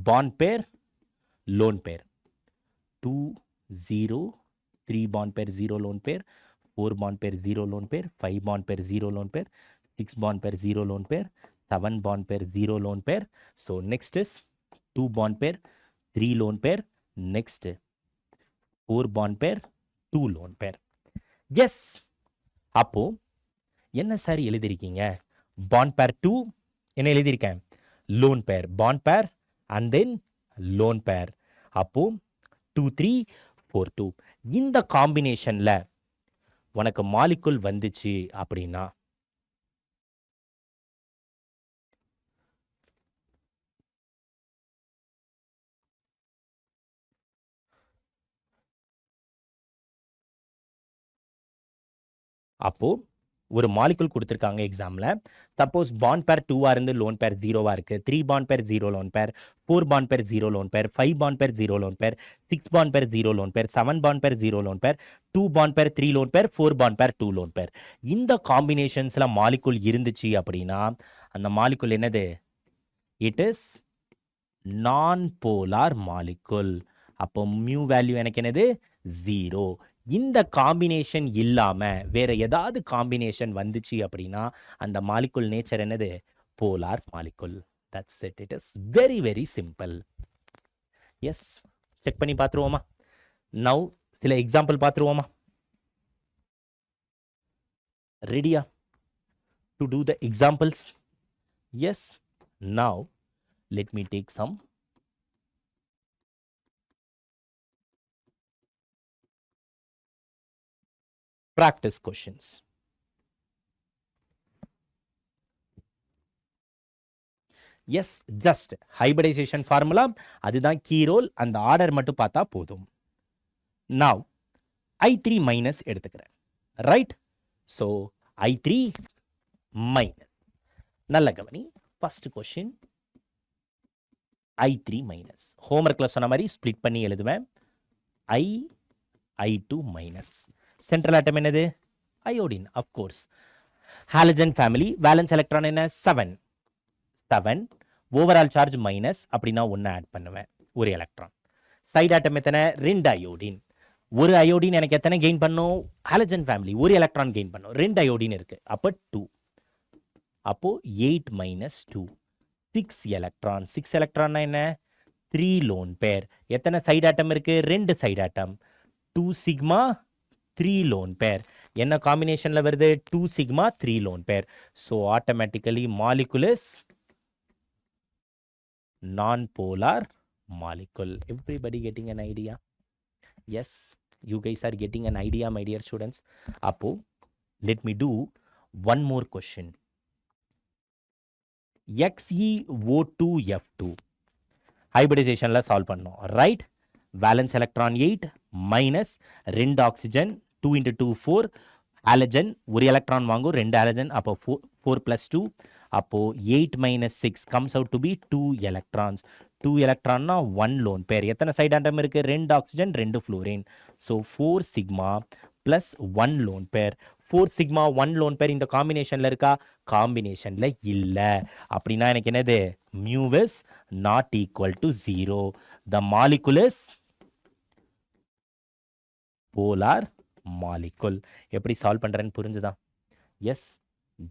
Bond pair, lone பேர். 2 0 3 பாண்ட் பேர் 0 லோன் பேர், 4 பாண்ட் பேர் 0 லோன் பேர், 5 பாண்ட் பேர் 0 லோன் பேர், 6 பாண்ட் பேர் 0 லோன் பேர், 7 பாண்ட் பேர் 0 lone pair. So next is 2 bond பேர் 3 லோன் பேர், நெக்ஸ்ட் 4 பாண்ட் பேர் 2 லோன் பேர். எஸ். அப்போ என்ன சார் எழுதியிருக்கீங்க? பாண்ட் பேர் 2 என்ன எழுதியிருக்கேன்? லோன் பேர், பாண்ட் பேர் அண்ட் தென் லோன் பேர். அப்போ 2 3 4 2 இந்த காம்பினேஷன்ல உனக்கு மாலிகுல் வந்துச்சு அப்படின்னா அப்போ ஒரு மாலிகுல் கொடுத்துருக்காங்க எக்ஸாமில். சப்போஸ் பாண்ட் பேர் 2 இருந்து லோன் பேர் 0 இருக்குது, 3 பாண்ட் பேர் 0 லோன் பேர், 4 பாண்ட் பேர் 0 லோன் பேர், 5 பாண்ட் பேர் 0 லோன் பேர், 6 பாண்ட் பேர் 0 லோன் பேர், 7 பாண்ட் பேர் 0 லோன் பேர், 2 பாண்ட் பேர் 3 லோன் பேர், 4 பாண்ட் பேர் 2 லோன் பேர். இந்த காம்பினேஷன்ஸில் மாலிகுல் இருந்துச்சு அப்படின்னா அந்த மாலிகுல் என்னது? It is non polar molecule. அப்போ மியூ வேல்யூ எனக்கு என்னது? 0. இந்த காம்பினேஷன் இல்லாம வேற ஏதாவது காம்பினேஷன் வந்துச்சு அப்படின்னா அந்த மாலிகுல் நேச்சர் என்னது? Polar molecule. That's it. It is very very simple. Yes, check பண்ணி பார்த்துருவோமா? நவ் சில எக்ஸாம்பிள் பார்த்துருவோமா? ரெடியா to do the examples? Yes. Now let me take some practice questions. Yes, just hybridization formula அதுதான் கீ ரோல். அந்த ஆர்டர் மட்டும் பார்த்தா போதும். நவ் I3 மைனஸ் எடுத்துக்கிறேன். ரைட்? So I3 minus. நல்ல கவனி. First question I3 minus. ஹோம்ஒர்க்கில் சொன்ன மாதிரி ஸ்ப்ளிட் பண்ணி எழுதுவேன். I2 minus. சென்ட்ரல் ஆட்டம் என்னது? Iodine. Of course. Halogen family. Valence electron என்ன? 7. 7. ஓவரால் சார்ஜ் மைனஸ், அப்படின்னா 1 ஆட் பண்ணுவேன், ஒரு எலக்ட்ரான். சைட் ஆட்டம் எத்தனை? 2 அயோடின். ஒரு அயோடின் எனக்கு எத்தனை கெயின் பண்ணும்? ஹாலஜன் ஃபேமிலி ஒரு எலக்ட்ரான் கெயின் பண்ணும். 2 அயோடின் இருக்கு, அப்போ 2. அப்போ 8 மைனஸ் 2 6 எலக்ட்ரான். 6 எலக்ட்ரான்னா என்ன? 3 லோன் பேர். எத்தனை சைட் ஆட்டம் இருக்கு? 2 சைட் ஆட்டம். 2 சிக்மா 3 லோன் பேர். என்ன காம்பினேஷன்ல வருது? 2 sigma 3 lone pair. So automatically molecule is non polar molecule. Everybody getting an idea? Yes, you guys are getting an idea, my dear students. அப்போ let me do one more question. XeO2F2 ஹைபிரிடைசேஷன்ல சால்வ் பண்ணோம். Right? Valence electron 8 minus 2 oxygen 2 into 2 4 halogen ஒரு எலக்ட்ரான் வாங்கும் 2 ஹாலஜன். அப்போ 4 plus 2 அப்போ 8 minus 6 comes out to be 2 electrons. 2 எலக்ட்ரான்னா 1 lone pair. எத்தனை சைட் ஆட்டம் இருக்கு? 2 oxygen 2 fluorine. So 4 sigma plus 1 lone பேர். 4 சிக்மா 1 லோன் பேர் இந்த காம்பினேஷன்ல இருக்கா? காம்பினேஷன்ல இல்ல. அப்படின்னா எனக்கு என்னது? Mu is not equal to 0. The molecule is polar molecule. எப்படி சால்வ் பண்ணுறேன்னு புரிஞ்சுதா? Yes,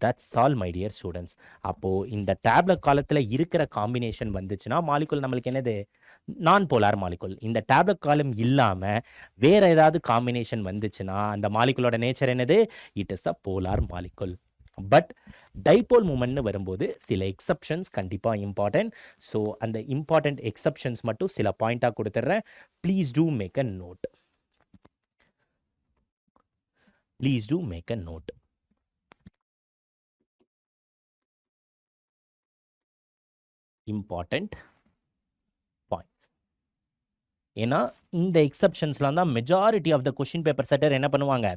that's all my dear students. அப்போது இந்த டேப்லெட் காலத்தில் இருக்கிற காம்பினேஷன் வந்துச்சுன்னா மாலிகுல் நம்மளுக்கு என்னது? Non polar molecule. இந்த டேப்லெட் காலம் இல்லாமல் வேற ஏதாவது காம்பினேஷன் வந்துச்சுன்னா அந்த மாலிகுலோட நேச்சர் என்னது? It is a polar molecule. But dipole மூமெண்ட்னு வரும்போது சில எக்ஸப்ஷன்ஸ் கண்டிப்பாக இம்பார்ட்டன்ட். ஸோ அந்த இம்பார்ட்டன்ட் எக்ஸப்ஷன்ஸ் மட்டும் சில பாயிண்டாக கொடுத்துட்றேன். Please do make a note. Please do make a note. Important points. ஏன்னா இந்த எக்ஸப்ஷன்ஸ்லாம் தான் majority of the question paper setter என்ன பண்ணுவாங்க?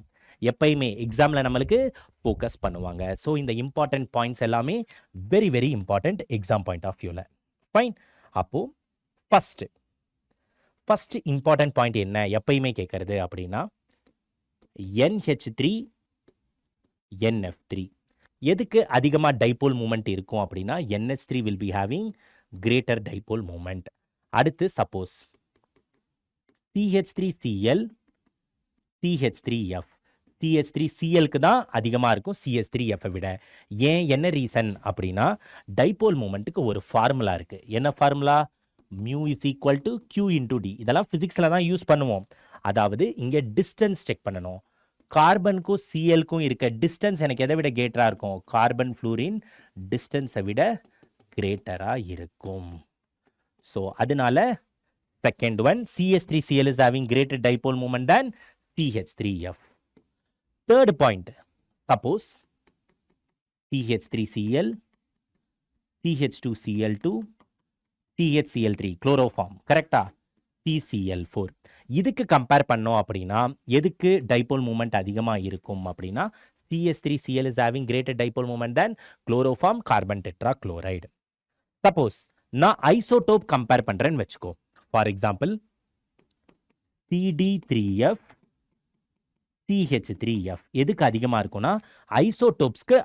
எப்பயுமே எக்ஸாமில் நம்மளுக்கு ஃபோக்கஸ் பண்ணுவாங்க. ஸோ இந்த இம்பார்ட்டன்ட் பாயிண்ட்ஸ் எல்லாமே very very important exam point of வியூவில். ஃபைன். அப்போது ஃபஸ்ட்டு இம்பார்ட்டன்ட் பாயிண்ட் என்ன எப்பயுமே கேட்குறது அப்படின்னா NH3 NF3 எதுக்கு அதிகமாக டைபோல் மூமெண்ட் இருக்கும் அப்படின்னா NH3 will be having greater dipole moment. அடுத்து சப்போஸ் CH3Cl CH3F CH3Clக்கு தான் அதிகமாக இருக்கும் CH3F விட. ஏன், என்ன ரீசன் அப்படின்னா டைபோல் மூமெண்ட்டுக்கு ஒரு ஃபார்முலா இருக்குது. என்ன formula? Mu is equal to Q into D. இதெல்லாம் ஃபிசிக்ஸில் தான் யூஸ் பண்ணுவோம். அதாவது இங்கே டிஸ்டன்ஸ் செக் பண்ணணும். கார்பனுக்கும் சிஎல்க்கும் இருக்க டிஸ்டன்ஸ் எனக்கு எதை விட கிரேட்டராக இருக்கும்? கார்பன் ஃப்ளூரின் டிஸ்டன்ஸை விட கிரேட்டராக இருக்கும். ஸோ அதனால second one CH3Cl is having greater dipole moment than CH3F. Third point, suppose CH3Cl CH2Cl2 CHCl3 chloroform, கரெக்டா? CCl4 இதுக்கு கம்பேர் பண்ணோம் அப்படின்னா எதுக்கு டைபோல் மூமெண்ட் அதிகமாக இருக்கும் அப்படின்னா CH3Cl is having greater dipole moment than chloroform carbon tetra chloride. Suppose நான் ஐசோடோப் கம்பேர் பண்ணுறேன்னு வச்சுக்கோ. ஃபார் எக்ஸாம்பிள் CD3F CH3F எதுக்கு அதிகமாக இருக்கும்னா ஐசோடோப்ஸ்க்கு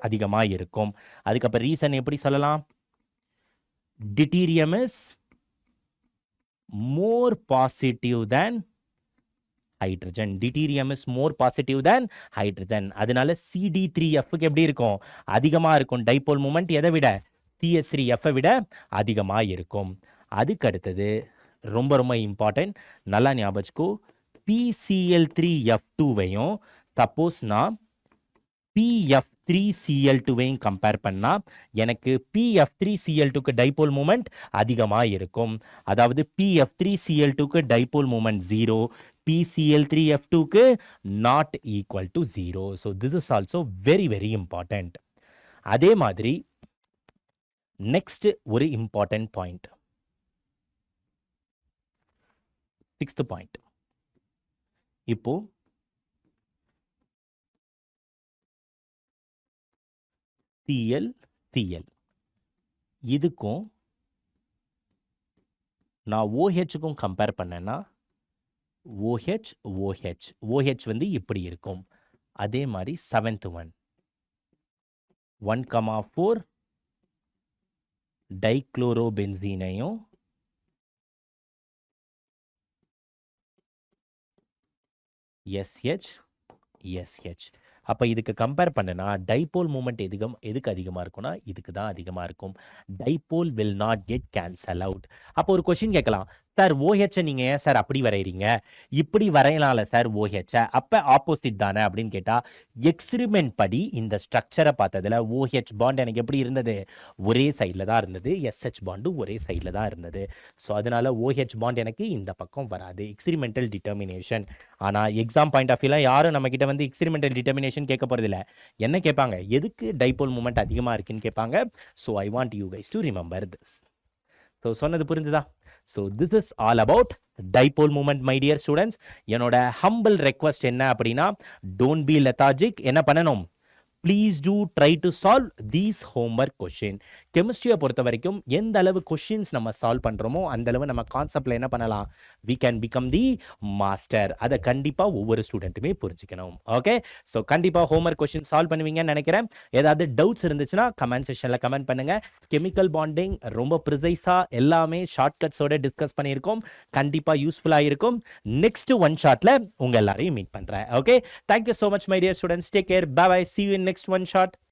அதிகமாக இருக்கும். அதுக்கப்புறம் ரீசன் எப்படி சொல்லலாம்? டிட்டீரியம் is more positive than hydrogen. Deuterium is more positive than hydrogen. அதனால CD3Fக்கு எப்படி இருக்கும்? அதிகமாக இருக்கும். டைபோல் மூமெண்ட் எதை விட? CH3F விட அதிகமாக இருக்கும். அதுக்கு அடுத்தது ரொம்ப ரொம்ப இம்பார்ட்டன்ட், நல்லா ஞாபகத்துக்கோ. PCl3F2வையும் சப்போஸ் நான் PF3Cl2வையும் கம்பேர் பண்ணால் எனக்கு PF3Cl2க்கு டைபோல் மூமெண்ட் அதிகமாக இருக்கும். அதாவது PF3Cl2க்கு டைபோல் மூமெண்ட் 0, PCl3F2க்கு not equal to 0. So this is also very very important. அதே மாதிரி நெக்ஸ்ட் ஒரு இம்பார்ட்டன்ட் பாயிண்ட், சிக்ஸ்த் பாயிண்ட். இப்போ CL இதுக்கும் நான் OHக்கும் கம்பேர் பண்ணேன்னா OH வந்து இப்படி இருக்கும். அதே மாதிரி செவன்த் ஒன் 1,4 டைக்ளோரோபென்சீனையும் SH. அப்போ இதுக்கு கம்பேர் பண்ணனா டைபோல் மூமெண்ட் எதுக்கு அதிகமாக இருக்கும்னா இதுக்கு தான் அதிகமாக இருக்கும். Dipole will not get cancel out. அப்போ ஒரு கொஸ்டின் கேட்கலாம், சார் OHஐ நீங்கள் ஏன் சார் அப்படி வரைகிறீங்க? இப்படி வரையலாம்ல சார் OHஐ, அப்போ ஆப்போசிட் தானே அப்படின்னு கேட்டால் எக்ஸ்பிரிமெண்ட் படி இந்த ஸ்ட்ரக்சரை பார்த்ததில் OH பாண்ட் எனக்கு எப்படி இருந்தது? ஒரே சைடில் தான் இருந்தது. SH பாண்டு ஒரே சைடில் தான் இருந்தது. ஸோ அதனால OH பாண்ட் எனக்கு இந்த பக்கம் வராது. Experimental determination. ஆனால் எக்ஸாம் பாயிண்ட் ஆஃப் வியூவில் யாரும் நம்மக்கிட்ட வந்து எக்ஸ்பிரிமெண்டல் டிட்டர்மினேஷன் கேட்க போகிறதில்ல. என்ன கேட்பாங்க? எதுக்கு டைபோல் மூமெண்ட் அதிகமாக இருக்குன்னு கேட்பாங்க. So I want you guys to remember this. So சொன்னது புரிஞ்சுதா? So this is all about dipole moment my dear students. என்னோட ஹம்பிள் ரெக்வஸ்ட் என்ன அப்படின்னா, டோன்ட் பி லெத்தாஜிக். என்ன பண்ணணும்? Please do try to solve these homework question. கெமிஸ்ட்ரியை பொறுத்த வரைக்கும் எந்த அளவு கொஷின்ஸ் நம்ம சால்வ் பண்ணுறோமோ அந்த அளவு நம்ம கான்செப்டில் என்ன பண்ணலாம், we can become the master. அதை கண்டிப்பாக ஒவ்வொரு ஸ்டூடெண்ட்டுமே புரிஞ்சுக்கணும். ஓகே, ஸோ கண்டிப்பாக ஹோம்ஒர்க் கொஷின் சால்வ் பண்ணுவீங்கன்னு நினைக்கிறேன். ஏதாவது டவுட்ஸ் இருந்துச்சுன்னா கமெண்ட் செக்ஷனில் கமெண்ட் பண்ணுங்கள். கெமிக்கல் பாண்டிங் ரொம்ப ப்ரிசைஸாக எல்லாமே ஷார்ட்கட்ஸோட டிஸ்கஸ் பண்ணியிருக்கோம். கண்டிப்பாக யூஸ்ஃபுல்லாக இருக்கும். நெக்ஸ்ட் ஒன் ஷாட்டில் உங்கள் எல்லாரையும் மீட் பண்ணுறேன். Okay, thank you so much my dear students. Take care. Bye bye. See you in next one shot.